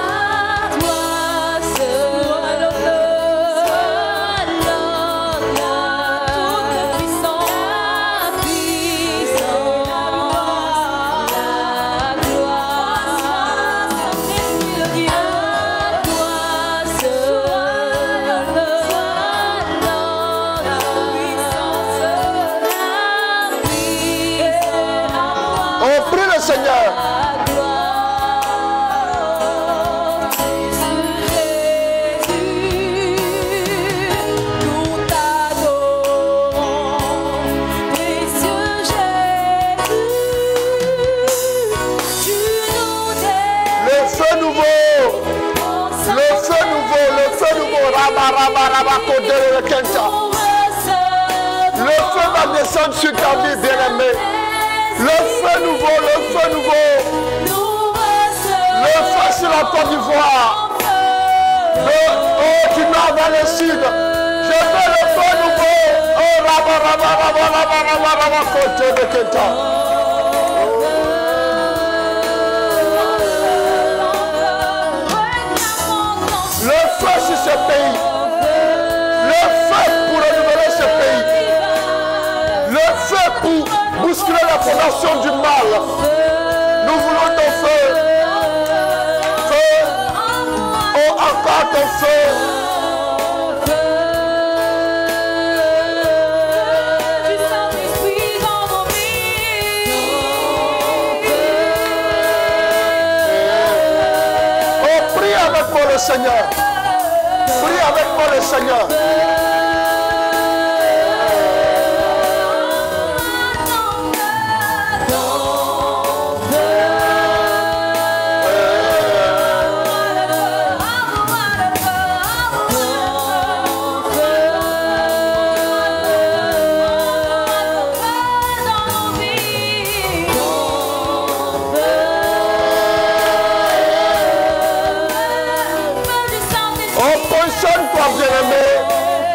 On prie le Seigneur. Le feu va descendre sur ta vie, bien-aimé. Le feu nouveau, le feu nouveau. Le feu sur la Côte d'Ivoire. Oh, du nord vers le sud. Je veux le feu nouveau. Oh, côté de Kenta. Le feu sur ce pays. Le feu pour renouveler ce pays. Le feu pour bousculer la fondation du mal. Nous voulons ton feu. Feu. Oh, encore ton feu. Oh, prie avec moi le Seigneur. Prie avec moi le Seigneur. Positionne-toi, bien-aimé.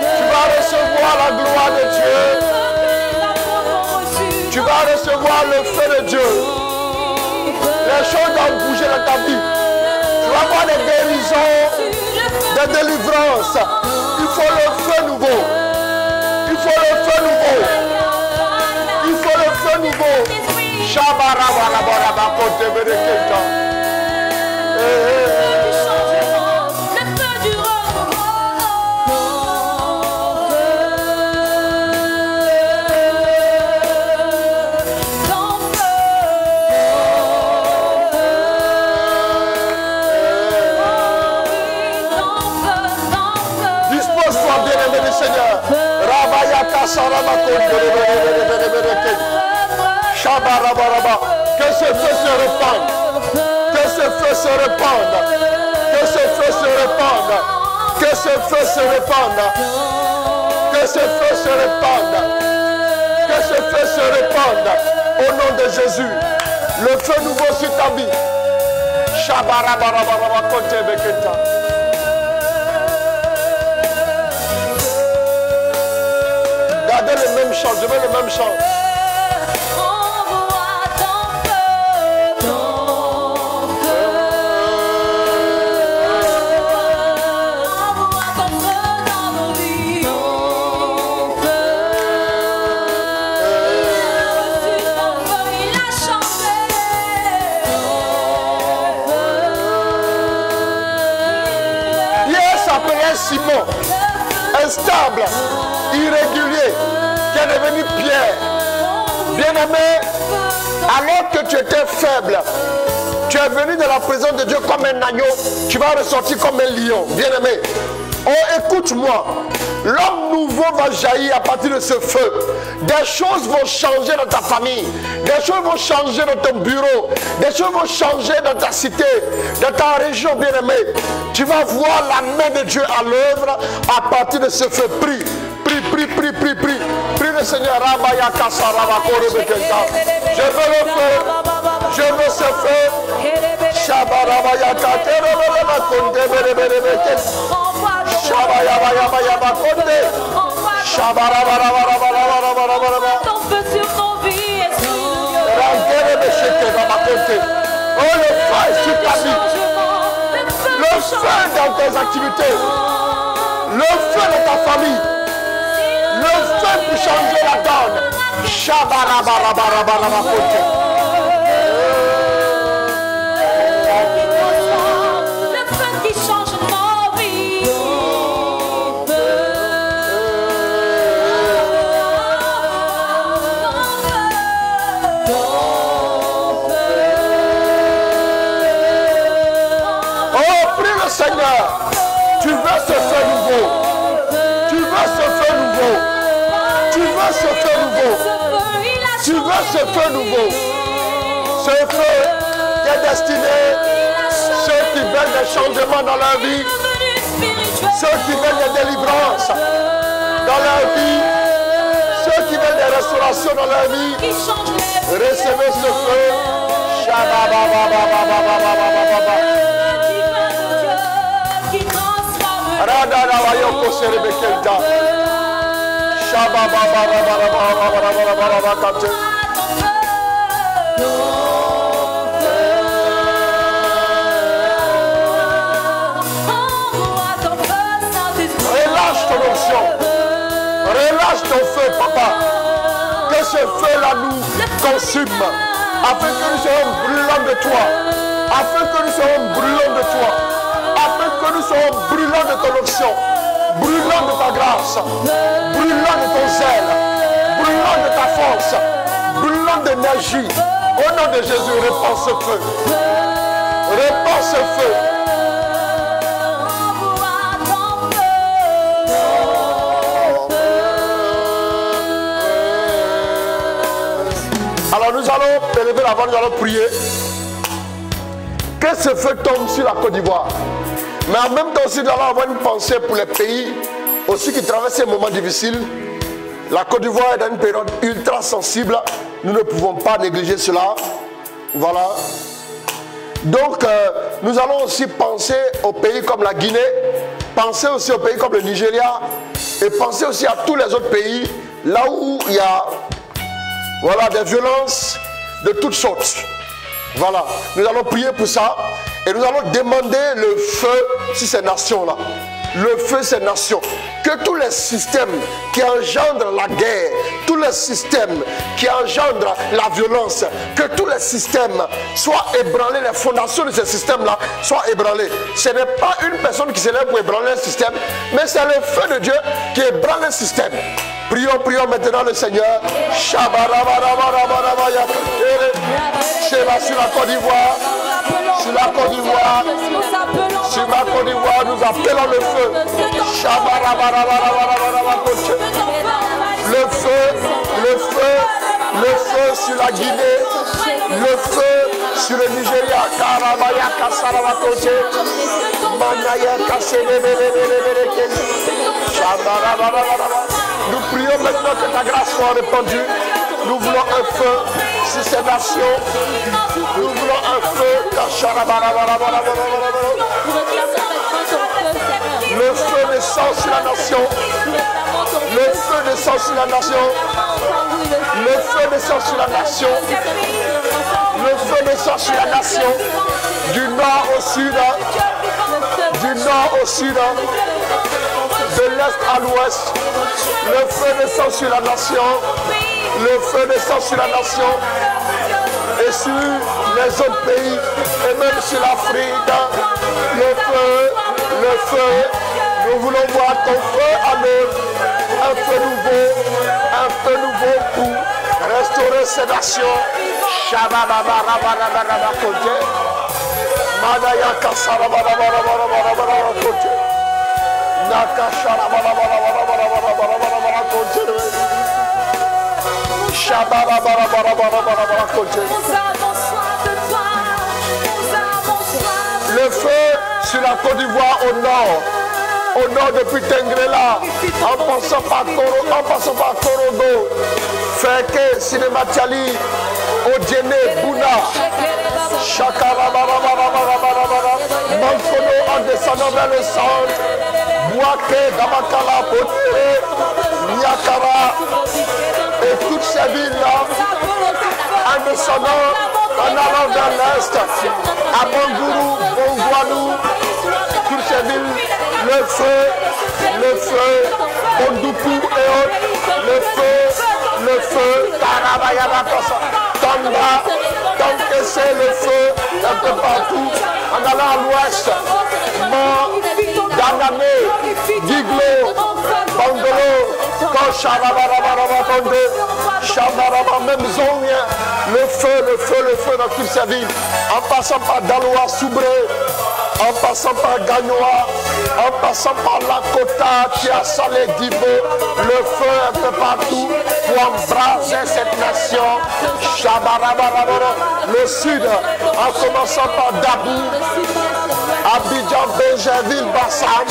Tu vas recevoir la gloire de Dieu. Tu vas recevoir le feu de Dieu. Les choses vont bouger dans ta vie. Tu vas avoir des guérisons, des délivrances. Il faut le feu nouveau. Il faut le feu nouveau. Il faut le feu nouveau. Que ce feu se répande. Que ce feu se répande. Que ce feu se répande. Que ce feu se répande. Que ce feu se répande. Que ce feu se répande. Au nom de Jésus. Le feu nouveau sur ta vie. Gardez le même chant, je veux le même chant. Simon, instable, irrégulier, qui est devenu Pierre. Bien-aimé, alors que tu étais faible, tu es venu de la présence de Dieu comme un agneau, tu vas ressortir comme un lion. Bien-aimé, oh écoute-moi, l'homme nouveau va jaillir à partir de ce feu. Des choses vont changer dans ta famille, des choses vont changer dans ton bureau, des choses vont changer dans ta cité, dans ta région, bien-aimé. Tu vas voir la main de Dieu à l'œuvre à partir de ce feu. Prie, prie, prie, prie, prie, prie. Prie le Seigneur. Je veux le feu. Je veux ce feu. Ton feu sur ton vie, le feu est sur ta vie. Le feu dans tes activités. Le feu dans ta famille. Le feu pour changer la donne. Shabarabarabarabarabakote. Le feu qui change nos vies. Oh, prie le Seigneur. Tu veux ce feu nouveau. Tu veux ce feu nouveau. Tu veux ce feu nouveau. Tu veux ce feu nouveau. Ce feu qui est destiné ceux qui veulent des changements dans leur vie, ceux qui veulent des délivrances dans leur vie, ceux qui veulent des restaurations dans leur vie. Recevez ce feu. Relâche ton onction. Relâche ton feu, papa. Que ce feu-là nous consume. Afin que nous soyons brûlants de toi. Afin que nous soyons brûlants de toi. Afin que nous soyons brûlants de ton onction. Brûlants de ta grâce. Brûlants de ton zèle. Brûlants de ta force. Brûlants d'énergie. Au nom de Jésus, répands ce feu. Répands ce feu. Alors nous allons élever la voix, nous allons prier. Que ce feu tombe sur la Côte d'Ivoire. Mais en même temps aussi, nous allons avoir une pensée pour les pays aussi qui traversent ces moments difficiles. La Côte d'Ivoire est dans une période ultra sensible. Nous ne pouvons pas négliger cela. Voilà. Donc, nous allons aussi penser aux pays comme la Guinée, penser aussi aux pays comme le Nigeria et penser aussi à tous les autres pays là où il y a des violences de toutes sortes. Voilà. Nous allons prier pour ça et nous allons demander le feu sur ces nations-là. Le feu, ces nations. Que tous les systèmes qui engendrent la guerre, tous les systèmes qui engendrent la violence, que tous les systèmes soient ébranlés, les fondations de ces systèmes-là soient ébranlées. Ce n'est pas une personne qui s'élève pour ébranler un système, mais c'est le feu de Dieu qui ébranle un système. Prions, prions maintenant le Seigneur. Sur la Côte d'Ivoire, sur la Côte d'Ivoire, sur la Côte d'Ivoire, nous appelons le feu. Le feu, le feu, le feu sur la Guinée, le feu sur le Nigeria. Nous prions maintenant que ta grâce soit répandue. Nous voulons un feu sur ces nations. Nous voulons un feu. Le feu descend sur la nation. Le feu descend sur la nation. Le feu descend sur la nation. Le feu descend sur la nation. Du nord au sud. Du nord au sud. De l'est à l'ouest. Le feu descend sur la nation. Le feu descend sur la nation. Et sur les autres pays. Et même sur l'Afrique. Le feu. Le feu. Nous voulons voir ton feu à l'œuvre. Un feu nouveau pour restaurer ces nations. Le feu sur la Côte d'Ivoire au nord depuis Tengrela, en passant par Korogo, Feke, Sinematiali, Odjene, Bouna, Manfono en descendant vers le centre, Bouake, Damakala, Potire, Niakara, et toutes ces villes-là, en descendant En allant vers l'est, à Bangourou, Bongouanou, toutes ces villes, le feu, Bondoupou et autres, le feu, Tarabayabatosa, Tamba, Tankese, le feu, un peu partout. En allant à l'ouest, Mont, Danamé, Diglo, Bangolo, même Zonien, le feu dans toute sa ville, en passant par Daloa, Soubré, en passant par Gagnoa, en passant par Lakota, Tiasalé, Dibo, le feu un peu partout pour embraser cette nation. Le sud, en commençant par Dabou, Abidjan, Béjerville, Bassam,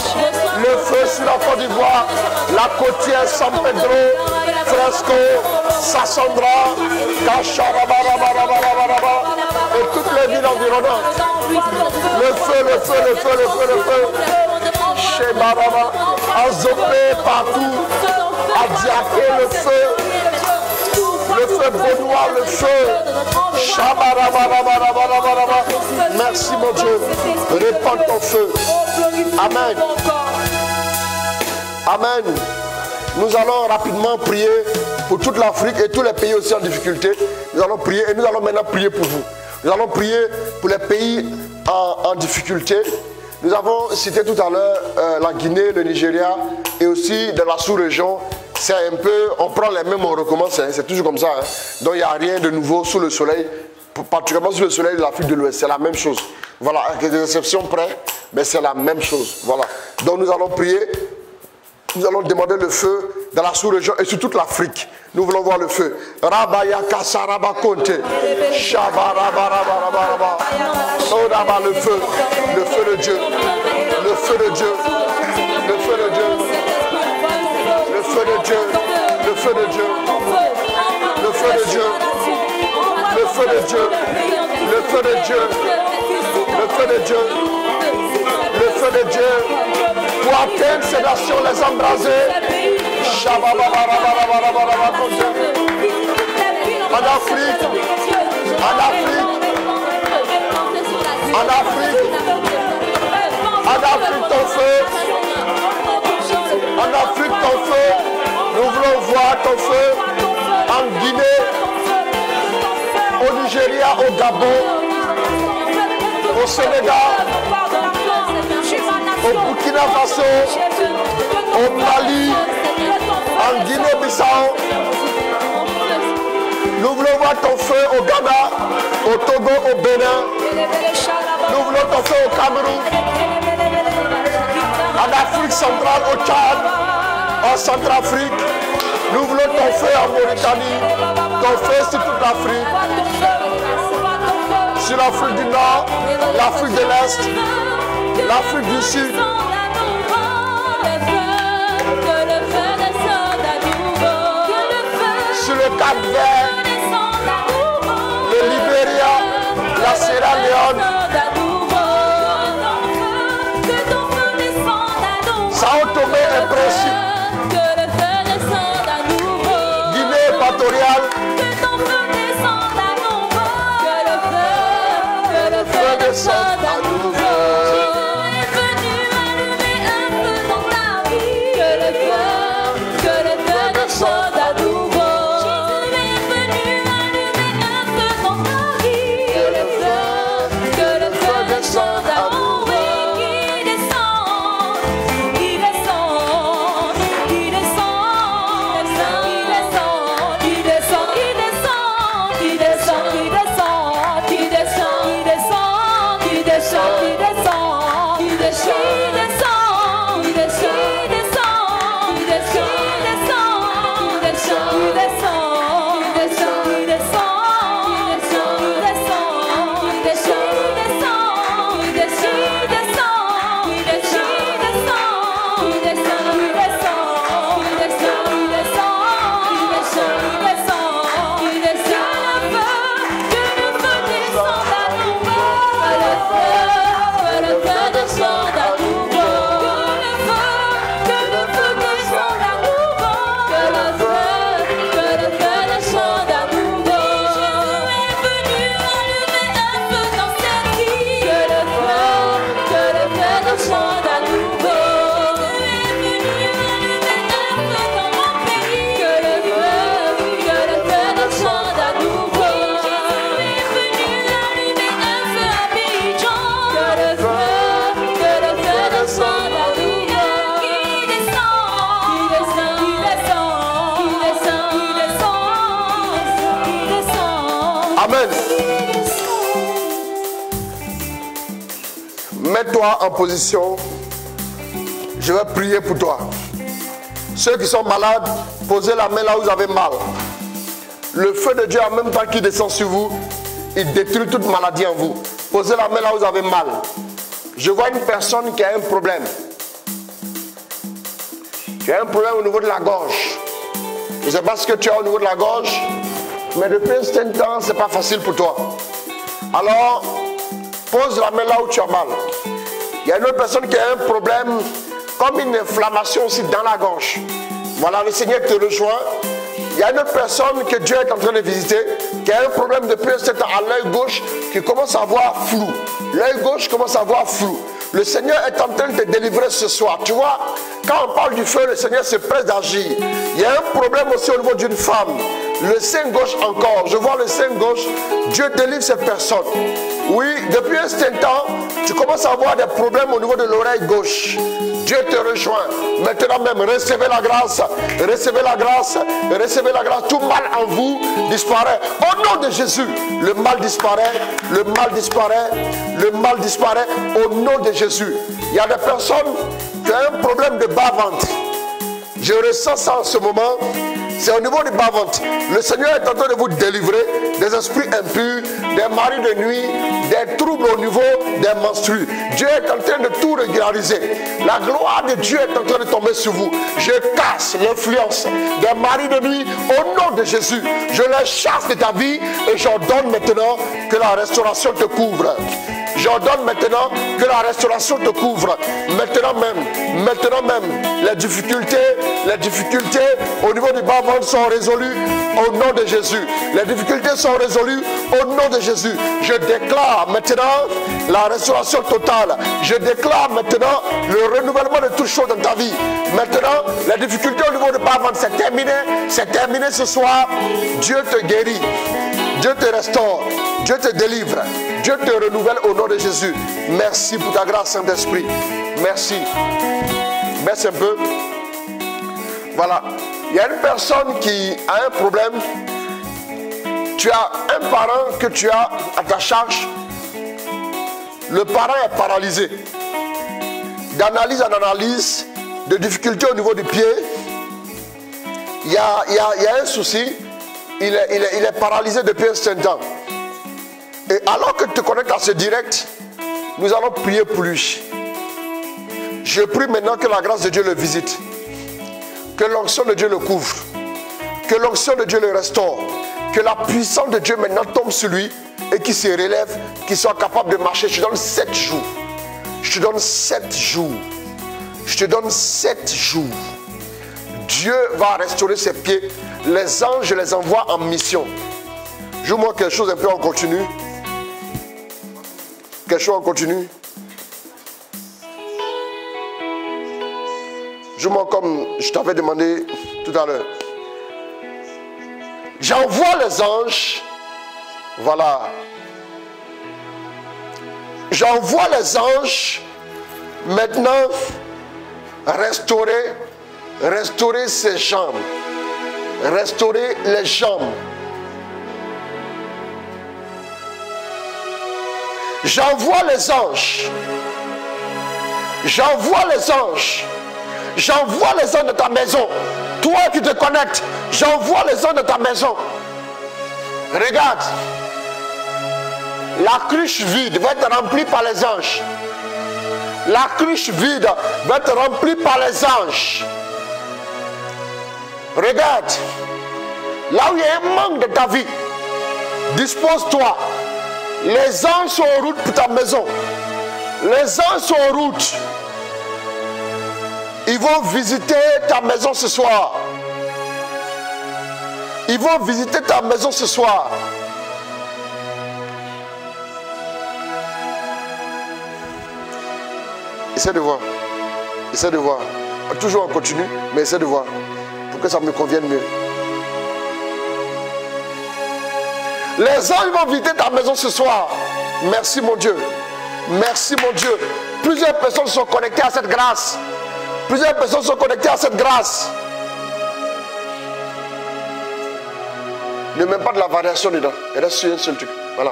le feu sur la Côte d'Ivoire, la côtière San Pedro, Fresco, Sassandra, Kacharabarabarabarabaraba et toutes les villes environnantes. Le feu. Chez Baraba, à Zopé, partout, à Diaké, le feu Benoît, le feu. Merci mon Dieu. Répands ton feu. Amen. Amen. Nous allons rapidement prier pour toute l'Afrique et tous les pays aussi en difficulté. Nous allons prier et nous allons maintenant prier pour vous. Nous allons prier pour les pays en difficulté. Nous avons cité tout à l'heure la Guinée, le Nigeria et aussi dans la sous-région. C'est un peu, on prend les mêmes, on recommence, hein, c'est toujours comme ça. Hein. Donc il n'y a rien de nouveau sous le soleil, particulièrement sous le soleil de l'Afrique de l'Ouest, c'est la même chose. Voilà, avec des exceptions près, mais c'est la même chose. Voilà. Donc nous allons prier, nous allons demander le feu dans la sous-région et sur toute l'Afrique. Nous voulons voir le feu. Rabayaka Saraba Konte. Shabarabarabaraba. Odaba le feu de Dieu. Le feu de Dieu. Le feu de Dieu. Le feu de Dieu. Le feu de Dieu. Le feu de Dieu. Le feu de Dieu. Le feu de Dieu. Le feu de Dieu. Le feu de Dieu. Pour atteindre ces nations, les embraser. En Afrique, ton feu. En Afrique, ton feu. Nous voulons voir ton feu en Guinée, au Nigeria, au Gabon, au Sénégal, au Burkina Faso, au Mali, en Guinée-Bissau. Nous voulons voir ton feu au Ghana, au Togo, au Bénin. Nous voulons ton feu au Cameroun, en Afrique centrale, au Tchad, en Centrafrique. Nous voulons ton feu en Mauritanie, ton feu sur toute l'Afrique, sur l'Afrique du Nord, l'Afrique de l'Est, l'Afrique du Sud. Sur le Cap-Vert, le Libéria, la Sierra Leone, Sao Tomé et Principe, Guinée équatoriale, que le feu descende à nouveau. Que le feu descende à nouveau. Mets-toi en position. Je vais prier pour toi. Ceux qui sont malades, posez la main là où vous avez mal. Le feu de Dieu, en même temps qu'il descend sur vous, il détruit toute maladie en vous. Posez la main là où vous avez mal. Je vois une personne qui a un problème. Tu as un problème au niveau de la gorge. Je ne sais pas ce que tu as au niveau de la gorge, mais depuis un certain temps, ce n'est pas facile pour toi. Alors, pose la main là où tu as mal. Il y a une autre personne qui a un problème, comme une inflammation aussi dans la gorge. Voilà, le Seigneur te rejoint. Il y a une autre personne que Dieu est en train de visiter, qui a un problème depuis un certain temps à l'œil gauche, qui commence à voir flou. L'œil gauche commence à voir flou. Le Seigneur est en train de te délivrer ce soir. Tu vois, quand on parle du feu, le Seigneur se presse d'agir. Il y a un problème aussi au niveau d'une femme. Le sein gauche encore. Je vois le sein gauche. Dieu délivre cette personne. Oui, depuis un certain temps, tu commences à avoir des problèmes au niveau de l'oreille gauche. Dieu te rejoint. Maintenant même, recevez la grâce. Recevez la grâce. Recevez la grâce. Tout mal en vous disparaît. Au nom de Jésus, le mal disparaît. Le mal disparaît. Le mal disparaît. Au nom de Jésus. Il y a des personnes qui ont un problème de bas-ventre. Je ressens ça en ce moment. C'est au niveau du bas-ventre. Le Seigneur est en train de vous délivrer des esprits impurs, des maris de nuit, des troubles au niveau des menstrues. Dieu est en train de tout régulariser. La gloire de Dieu est en train de tomber sur vous. Je casse l'influence des maris de nuit au nom de Jésus. Je les chasse de ta vie et j'ordonne maintenant que la restauration te couvre. J'ordonne maintenant que la restauration te couvre. Maintenant même, les difficultés au niveau du bas-ventre sont résolues au nom de Jésus. Les difficultés sont résolues au nom de Jésus. Je déclare maintenant la restauration totale. Je déclare maintenant le renouvellement de toutes choses dans ta vie. Maintenant, les difficultés au niveau du bas-ventre, c'est terminé. C'est terminé ce soir. Dieu te guérit. Dieu te restaure. Dieu te délivre. Dieu te renouvelle au nom de Jésus. Merci pour ta grâce, Saint-Esprit. Merci. Baisse un peu. Voilà. Il y a une personne qui a un problème. Tu as un parent que tu as à ta charge. Le parent est paralysé. D'analyse en analyse, de difficultés au niveau du pied. Il y a un souci. Il est paralysé depuis un certain temps. Et alors que tu te connectes à ce direct, nous allons prier pour lui. Je prie maintenant que la grâce de Dieu le visite. Que l'onction de Dieu le couvre. Que l'onction de Dieu le restaure. Que la puissance de Dieu maintenant tombe sur lui et qu'il se relève, qu'il soit capable de marcher. Je te donne 7 jours. Je te donne 7 jours. Je te donne 7 jours. Dieu va restaurer ses pieds. Les anges, je les envoie en mission. Joue-moi quelque chose un peu en continu. Quelque chose en continu. Joue-moi comme je t'avais demandé tout à l'heure. J'envoie les anges. Voilà. J'envoie les anges. Maintenant, restaurer ses jambes. Restaurer les jambes. J'envoie les anges. J'envoie les anges. J'envoie les anges de ta maison. Toi qui te connectes, j'envoie les anges de ta maison. Regarde. La cruche vide va être remplie par les anges. La cruche vide va être remplie par les anges. Regarde. Là où il y a un manque de ta vie, dispose-toi. Les anges sont en route pour ta maison. Les anges sont en route. Ils vont visiter ta maison ce soir. Ils vont visiter ta maison ce soir. Essaie de voir. Essaie de voir. Toujours en continu, mais essaie de voir. Pour que ça me convienne mieux. Les anges vont visiter ta maison ce soir. Merci mon Dieu. Merci mon Dieu. Plusieurs personnes sont connectées à cette grâce. Plusieurs personnes sont connectées à cette grâce. Ne mets pas de la variation dedans. Il reste sur un seul truc. Voilà.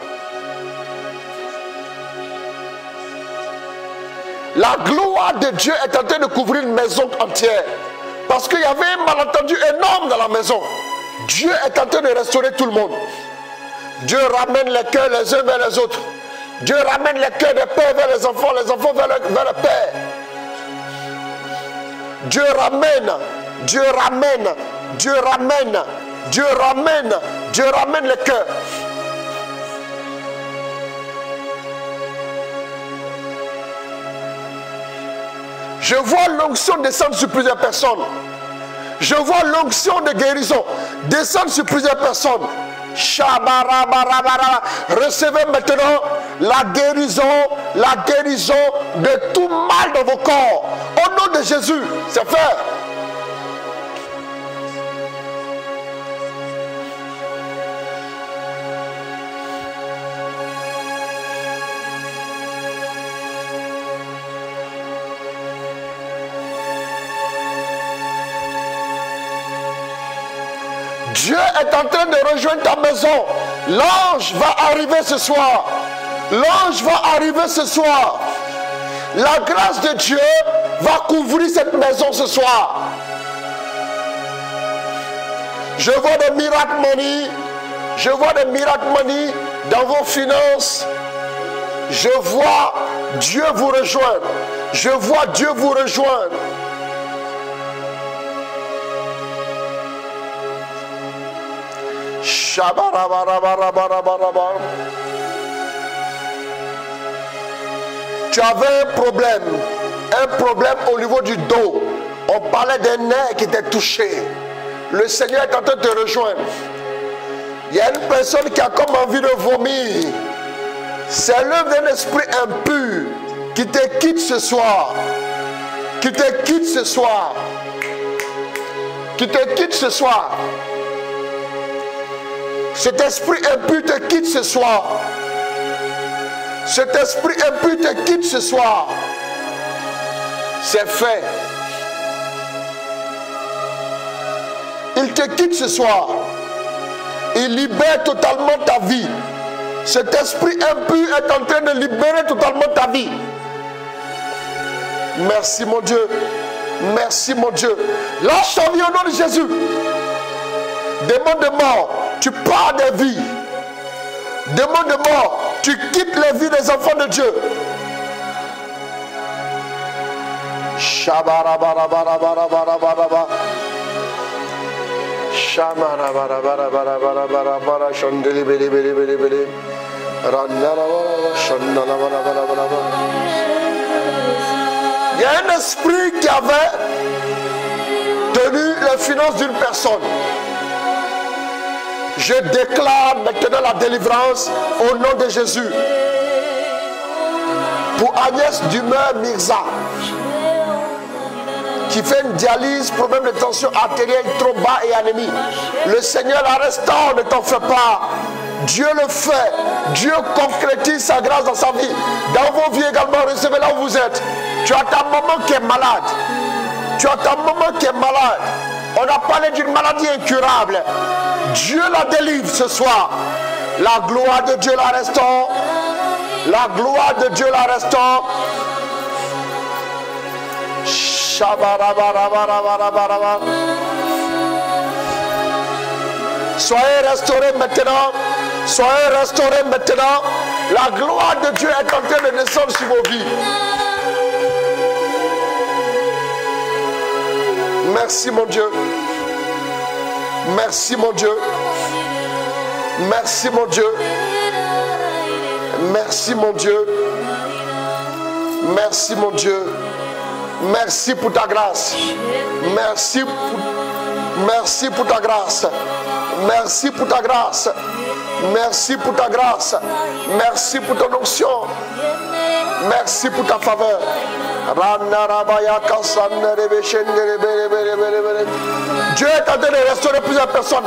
La gloire de Dieu est en train de couvrir une maison entière. Parce qu'il y avait un malentendu énorme dans la maison. Dieu est en train de restaurer tout le monde. Dieu ramène les cœurs les uns vers les autres. Dieu ramène les cœurs des pères vers les enfants vers le Père. Dieu ramène, Dieu ramène, Dieu ramène, Dieu ramène, Dieu ramène les cœurs. Je vois l'onction descendre sur plusieurs personnes. Je vois l'onction de guérison descendre sur plusieurs personnes. Recevez maintenant la guérison de tout mal dans vos corps. Au nom de Jésus, c'est fait. Dieu est en train de rejoindre ta maison. L'ange va arriver ce soir. L'ange va arriver ce soir. La grâce de Dieu va couvrir cette maison ce soir. Je vois des miracles money. Je vois des miracles money dans vos finances. Je vois Dieu vous rejoindre. Je vois Dieu vous rejoindre. Tu avais un problème au niveau du dos. On parlait des nerfs qui étaient touchés. Le Seigneur est en train de te rejoindre. Il y a une personne qui a comme envie de vomir. C'est l'œuvre d'un esprit impur qui te quitte ce soir. Qui te quitte ce soir. Qui te quitte ce soir. Cet esprit impur te quitte ce soir. Cet esprit impur te quitte ce soir. C'est fait. Il te quitte ce soir. Il libère totalement ta vie. Cet esprit impur est en train de libérer totalement ta vie. Merci mon Dieu. Merci mon Dieu. Lâche ta vie au nom de Jésus. Démon de mort, tu pars des vies. Démon de mort, tu quittes les vies des enfants de Dieu. Il y a un esprit qui avait tenu les finances d'une personne. Je déclare maintenant la délivrance au nom de Jésus. Pour Agnès Dumeur Mirza, qui fait une dialyse, problème de tension artérielle trop bas et anémie. Le Seigneur la restaure, ne t'en fais pas. Dieu le fait. Dieu concrétise sa grâce dans sa vie. Dans vos vies également, recevez là où vous êtes. Tu as ta maman qui est malade. Tu as ta maman qui est malade. On a parlé d'une maladie incurable. Dieu la délivre ce soir. La gloire de Dieu la restaure. La gloire de Dieu la restaure. Soyez restaurés maintenant. Soyez restaurés maintenant. La gloire de Dieu est en train de descendre sur vos vies. Merci mon Dieu. Merci mon Dieu. Merci mon Dieu. Merci mon Dieu. Merci mon Dieu. Merci pour ta grâce. Merci pour ta grâce. Merci pour ta grâce. Merci pour ta grâce. Merci pour ton onction. Merci pour ta faveur. Dieu est en train de restaurer plusieurs personnes.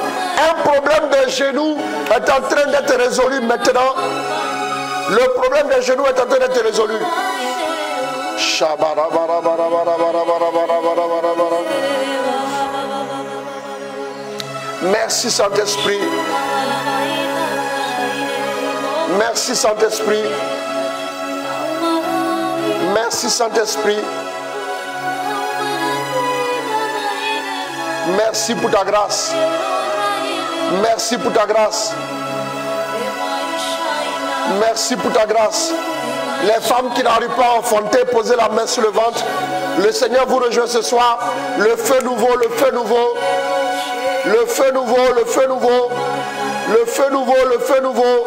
Un problème de genoux est en train d'être résolu maintenant. Le problème des genoux est en train d'être résolu. Merci Saint-Esprit. Merci Saint-Esprit. Merci Saint-Esprit. Merci pour ta grâce. Merci pour ta grâce. Merci pour ta grâce. Les femmes qui n'arrivent pas à enfanter, posez la main sur le ventre. Le Seigneur vous rejoint ce soir. Le feu nouveau, le feu nouveau. Le feu nouveau, le feu nouveau. Le feu nouveau, le feu nouveau.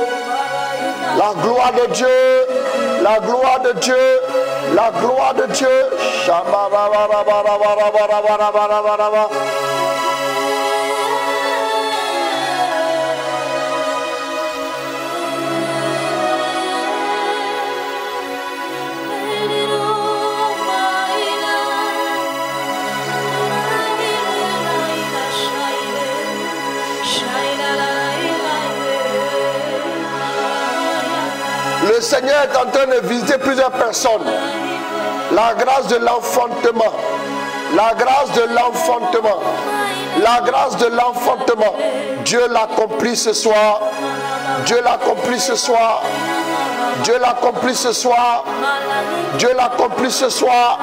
La gloire de Dieu. La gloire de Dieu. La gloire de Dieu. Le Seigneur est en train de visiter plusieurs personnes. La grâce de l'enfantement. La grâce de l'enfantement. La grâce de l'enfantement. Dieu l'accomplit ce soir. Dieu l'accomplit ce soir. Dieu l'accomplit ce soir. Dieu l'accomplit ce soir.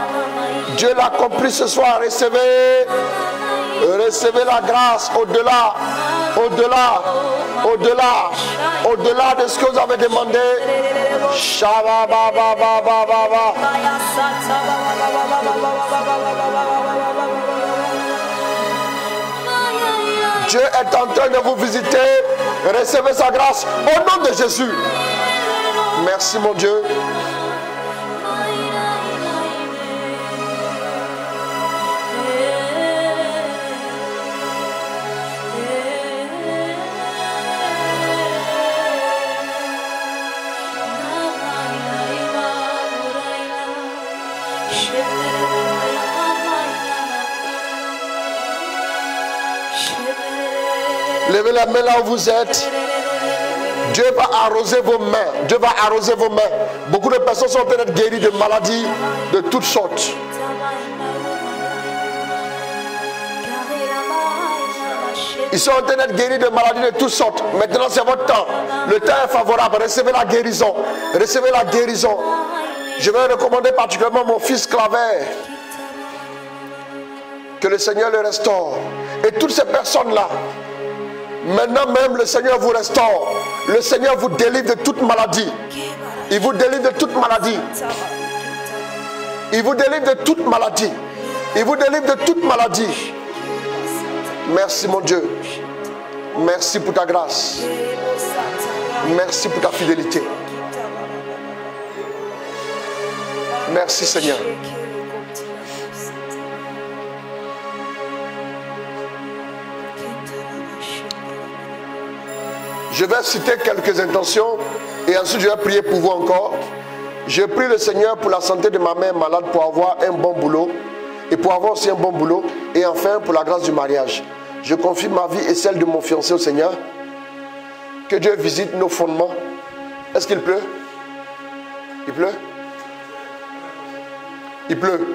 Dieu l'accomplit ce soir. Recevez. Recevez la grâce au-delà. Au-delà. Au-delà. Au-delà de ce que vous avez demandé. Dieu est en train de vous visiter. Recevez sa grâce au nom de Jésus. Merci mon Dieu. Levez la main là où vous êtes. Dieu va arroser vos mains. Dieu va arroser vos mains. Beaucoup de personnes sont en train d'être guéries de maladies de toutes sortes. Ils sont en train d'être guéris de maladies de toutes sortes. Maintenant c'est votre temps. Le temps est favorable. Recevez la guérison. Recevez la guérison. Je vais recommander particulièrement mon fils Claver. Que le Seigneur le restaure. Et toutes ces personnes-là, maintenant même le Seigneur vous restaure. Le Seigneur vous délivre de toute maladie. Il vous délivre de toute maladie. Il vous délivre de toute maladie. Il vous délivre de toute maladie. Merci mon Dieu. Merci pour ta grâce. Merci pour ta fidélité. Merci Seigneur. Je vais citer quelques intentions et ensuite je vais prier pour vous encore. Je prie le Seigneur pour la santé de ma mère malade, pour avoir un bon boulot et pour avoir aussi un bon boulot, et enfin pour la grâce du mariage. Je confie ma vie et celle de mon fiancé au Seigneur. Que Dieu visite nos fondements. Est-ce qu'il pleut? Il pleut? Il pleut.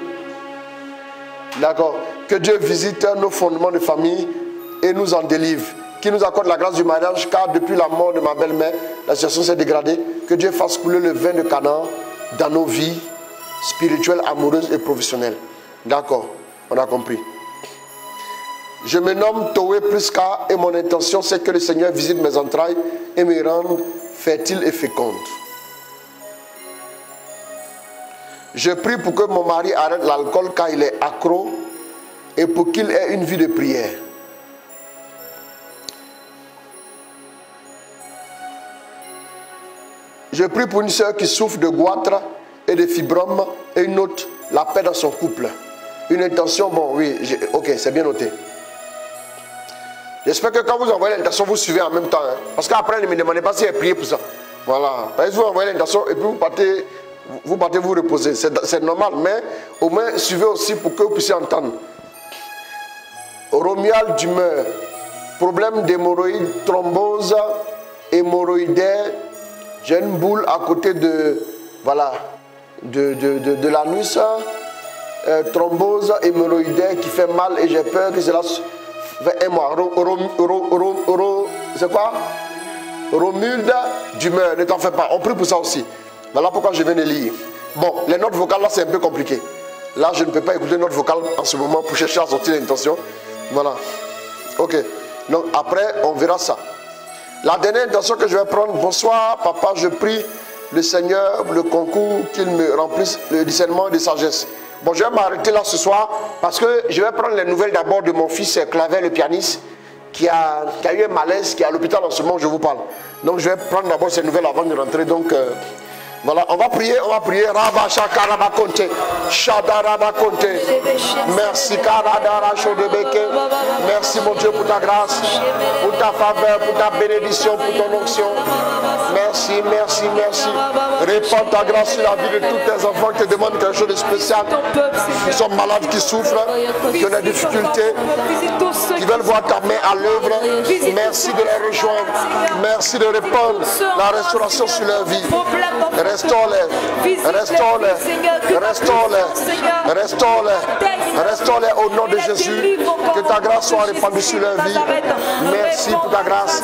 D'accord. Que Dieu visite nos fondements de famille et nous en délivre. Qui nous accorde la grâce du mariage, car depuis la mort de ma belle-mère, la situation s'est dégradée. Que Dieu fasse couler le vin de Canaan dans nos vies spirituelles, amoureuses et professionnelles. D'accord, on a compris. Je me nomme Towe Priska et mon intention c'est que le Seigneur visite mes entrailles et me rende fertile et féconde. Je prie pour que mon mari arrête l'alcool car il est accro et pour qu'il ait une vie de prière. Je prie pour une soeur qui souffre de goitre et de fibromes et une autre, la paix dans son couple. Une intention, bon oui, ok, c'est bien noté. J'espère que quand vous envoyez l'intention, vous suivez en même temps. Hein, parce qu'après, ne me demandez pas si elle prié pour ça. Voilà. Parce que vous envoyez l'intention et puis vous partez vous reposer. C'est normal, mais au moins suivez aussi pour que vous puissiez entendre. Romial d'humeur, problème d'hémorroïdes, thrombose, hémorroïdaire. J'ai une boule à côté de, voilà, de l'anus, thrombose hémorroïdaire qui fait mal et j'ai peur que cela fait un mois. C'est quoi? Romuald d'humeur, ne t'en fais pas. On prie pour ça aussi. Voilà pourquoi je viens de lire. Bon, les notes vocales là, c'est un peu compliqué. Là, je ne peux pas écouter notes vocales en ce moment pour chercher à sortir l'intention. Voilà. Ok. Donc, après, on verra ça. La dernière intention que je vais prendre. Bonsoir, papa, je prie le Seigneur, le concours, qu'il me remplisse le discernement de sagesse. Bon, je vais m'arrêter là ce soir parce que je vais prendre les nouvelles d'abord de mon fils Claver, le pianiste, qui a eu un malaise, qui est à l'hôpital en ce moment où je vous parle. Donc, je vais prendre d'abord ces nouvelles avant de rentrer. Donc, voilà, on va prier, Rabba Shakaraba Konte, Shadaraba Konte. Merci Karadara Shodebeke. Merci mon Dieu pour ta grâce, pour ta faveur, pour ta bénédiction, pour ton onction. Merci, merci, merci. Répands ta grâce sur la vie de tous tes enfants qui te demandent quelque chose de spécial. Qui sont malades, qui souffrent, qui ont des difficultés, qui veulent voir ta main à l'œuvre. Merci de les rejoindre. Merci de répandre la restauration sur leur vie. Restaure-les, restaure-les, restaure-les, restaure-les, restaure-les au nom de Jésus. Que ta grâce soit répandue sur leur vie. Merci pour ta grâce.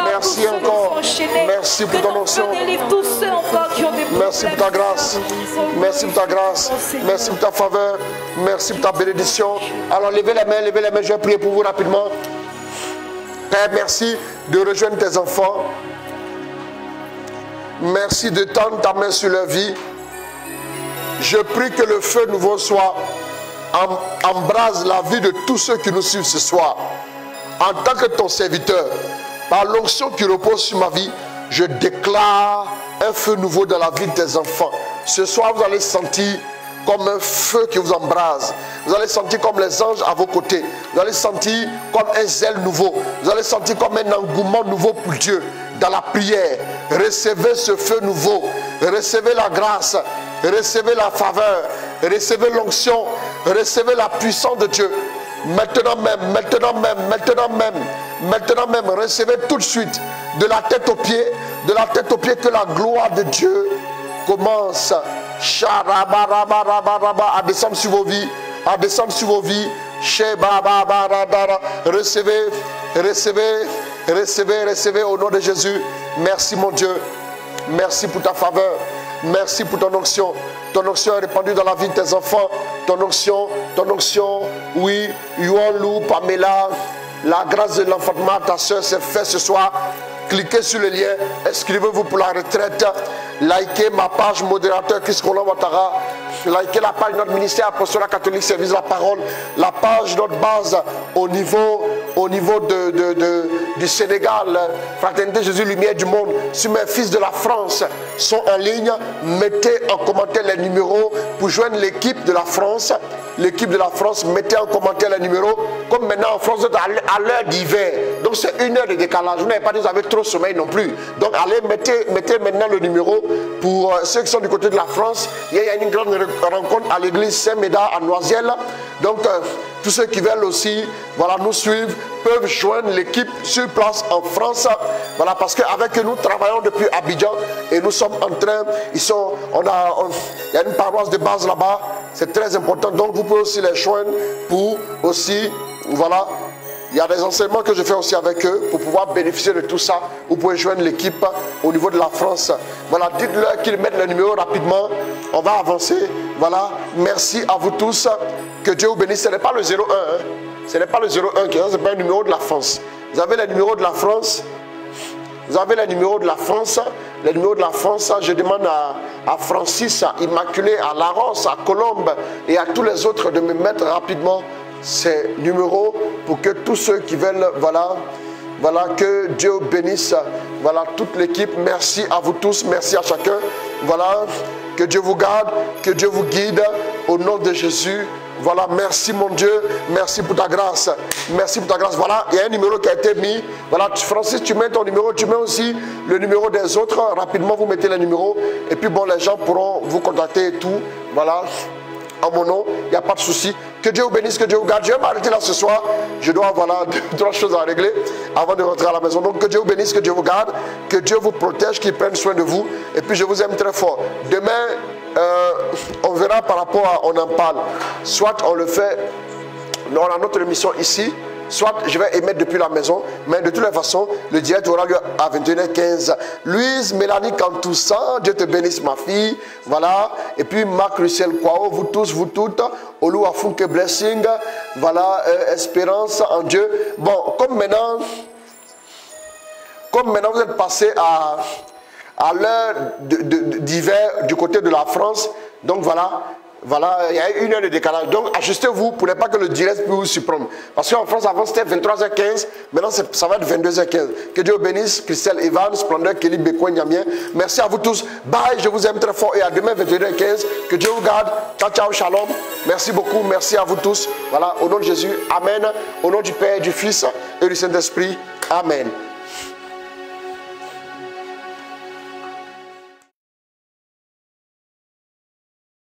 Merci encore. Merci pour ton onction. Merci pour ta grâce. Merci pour ta grâce. Merci pour ta faveur. Merci pour ta bénédiction. Alors levez les mains, levez les mains. Je vais prier pour vous rapidement. Père, merci de rejoindre tes enfants. Merci de tendre ta main sur leur vie. Je prie que le feu nouveau soit embrase la vie de tous ceux qui nous suivent ce soir. En tant que ton serviteur, par l'onction qui repose sur ma vie, je déclare un feu nouveau dans la vie de tes enfants. Ce soir, vous allez sentir comme un feu qui vous embrase. Vous allez sentir comme les anges à vos côtés. Vous allez sentir comme un zèle nouveau. Vous allez sentir comme un engouement nouveau pour Dieu. Dans la prière, recevez ce feu nouveau. Recevez la grâce. Recevez la faveur. Recevez l'onction. Recevez la puissance de Dieu. Maintenant même, maintenant même, maintenant même, maintenant même, recevez tout de suite, de la tête aux pieds, que la gloire de Dieu commence à descendre sur vos vies, à descendre sur vos vies. Recevez, recevez, recevez, recevez au nom de Jésus. Merci mon Dieu. Merci pour ta faveur. Merci pour ton onction. Ton onction est répandue dans la vie de tes enfants. Ton onction, oui, Yuanlou, Pamela, la grâce de l'enfantement, ta soeur, c'est fait ce soir. Cliquez sur le lien, inscrivez-vous pour la retraite, likez ma page modérateur Chris Colomb Ouattara, likez la page de notre ministère Apostolat Catholique Service de la Parole, la page de notre base au niveau du Sénégal, Fraternité Jésus Lumière du Monde. Si mes fils de la France sont en ligne, mettez en commentaire les numéros pour joindre l'équipe de la France. L'équipe de la France, mettez en commentaire les numéros. Comme maintenant en France, vous êtes à l'heure d'hiver. Donc c'est 1 heure de décalage. Vous n'avez pas dit que vous avez trop de sommeil non plus. Donc allez, mettez maintenant le numéro. Pour ceux qui sont du côté de la France, il y a une grande rencontre à l'église Saint-Médard à Noisiel. Donc tous ceux qui veulent aussi nous suivre peuvent joindre l'équipe sur place en France. Voilà, parce qu'avec nous travaillons depuis Abidjan et nous sommes en train, il y a une paroisse de base là-bas, c'est très important. Donc vous pouvez aussi les joindre pour aussi, voilà, il y a des enseignements que je fais aussi avec eux pour pouvoir bénéficier de tout ça. Vous pouvez joindre l'équipe au niveau de la France. Voilà, dites-leur qu'ils mettent le numéro rapidement. On va avancer. Voilà, merci à vous tous. Que Dieu vous bénisse. Ce n'est pas le 01. Hein. Ce n'est pas le 01 qui est, c'est pas le numéro de la France. Vous avez le numéro de la France. Vous avez le numéro de la France. Le numéro de la France, je demande à Francis, à Immaculée, à Laros, à Colombe et à tous les autres de me mettre rapidement ces numéros pour que tous ceux qui veulent, voilà, que Dieu bénisse, voilà, toute l'équipe. Merci à vous tous, merci à chacun. Voilà, que Dieu vous garde, que Dieu vous guide au nom de Jésus. Voilà, merci mon Dieu, merci pour ta grâce. Merci pour ta grâce. Voilà, il y a un numéro qui a été mis. Voilà, Francis, tu mets ton numéro, tu mets aussi le numéro des autres. Rapidement, vous mettez le numéro. Et puis bon, les gens pourront vous contacter et tout. Voilà, en mon nom, il n'y a pas de souci. Que Dieu vous bénisse, que Dieu vous garde. Je vais m'arrêter là ce soir. Je dois, voilà, 2-3 choses à régler avant de rentrer à la maison. Donc que Dieu vous bénisse, que Dieu vous garde, que Dieu vous protège, qu'il prenne soin de vous. Et puis je vous aime très fort. Demain, on verra par rapport à, on en parle. Soit on le fait, on a notre émission ici, soit je vais émettre depuis la maison, mais de toutes les façons, le direct aura lieu à 21h15. Louise, Mélanie Cantoussan, Dieu te bénisse ma fille, voilà, et puis Marc Russell Kwao, vous tous, vous toutes, Olu Afunke Blessing, voilà, espérance en Dieu. Bon, comme maintenant vous êtes passé à l'heure d'hiver du côté de la France, donc voilà, il y a 1 heure de décalage. Donc ajustez-vous pour ne pas que le direct puisse vous surprendre. Parce qu'en France, avant c'était 23h15, maintenant ça va être 22h15. Que Dieu bénisse, Christelle Evans, Splendeur, Kelly Beko, Niamien. Merci à vous tous. Bye, je vous aime très fort et à demain 21h15. Que Dieu vous garde. Ciao, ciao, shalom. Merci beaucoup, merci à vous tous. Voilà, au nom de Jésus, Amen. Au nom du Père, du Fils et du Saint-Esprit, Amen.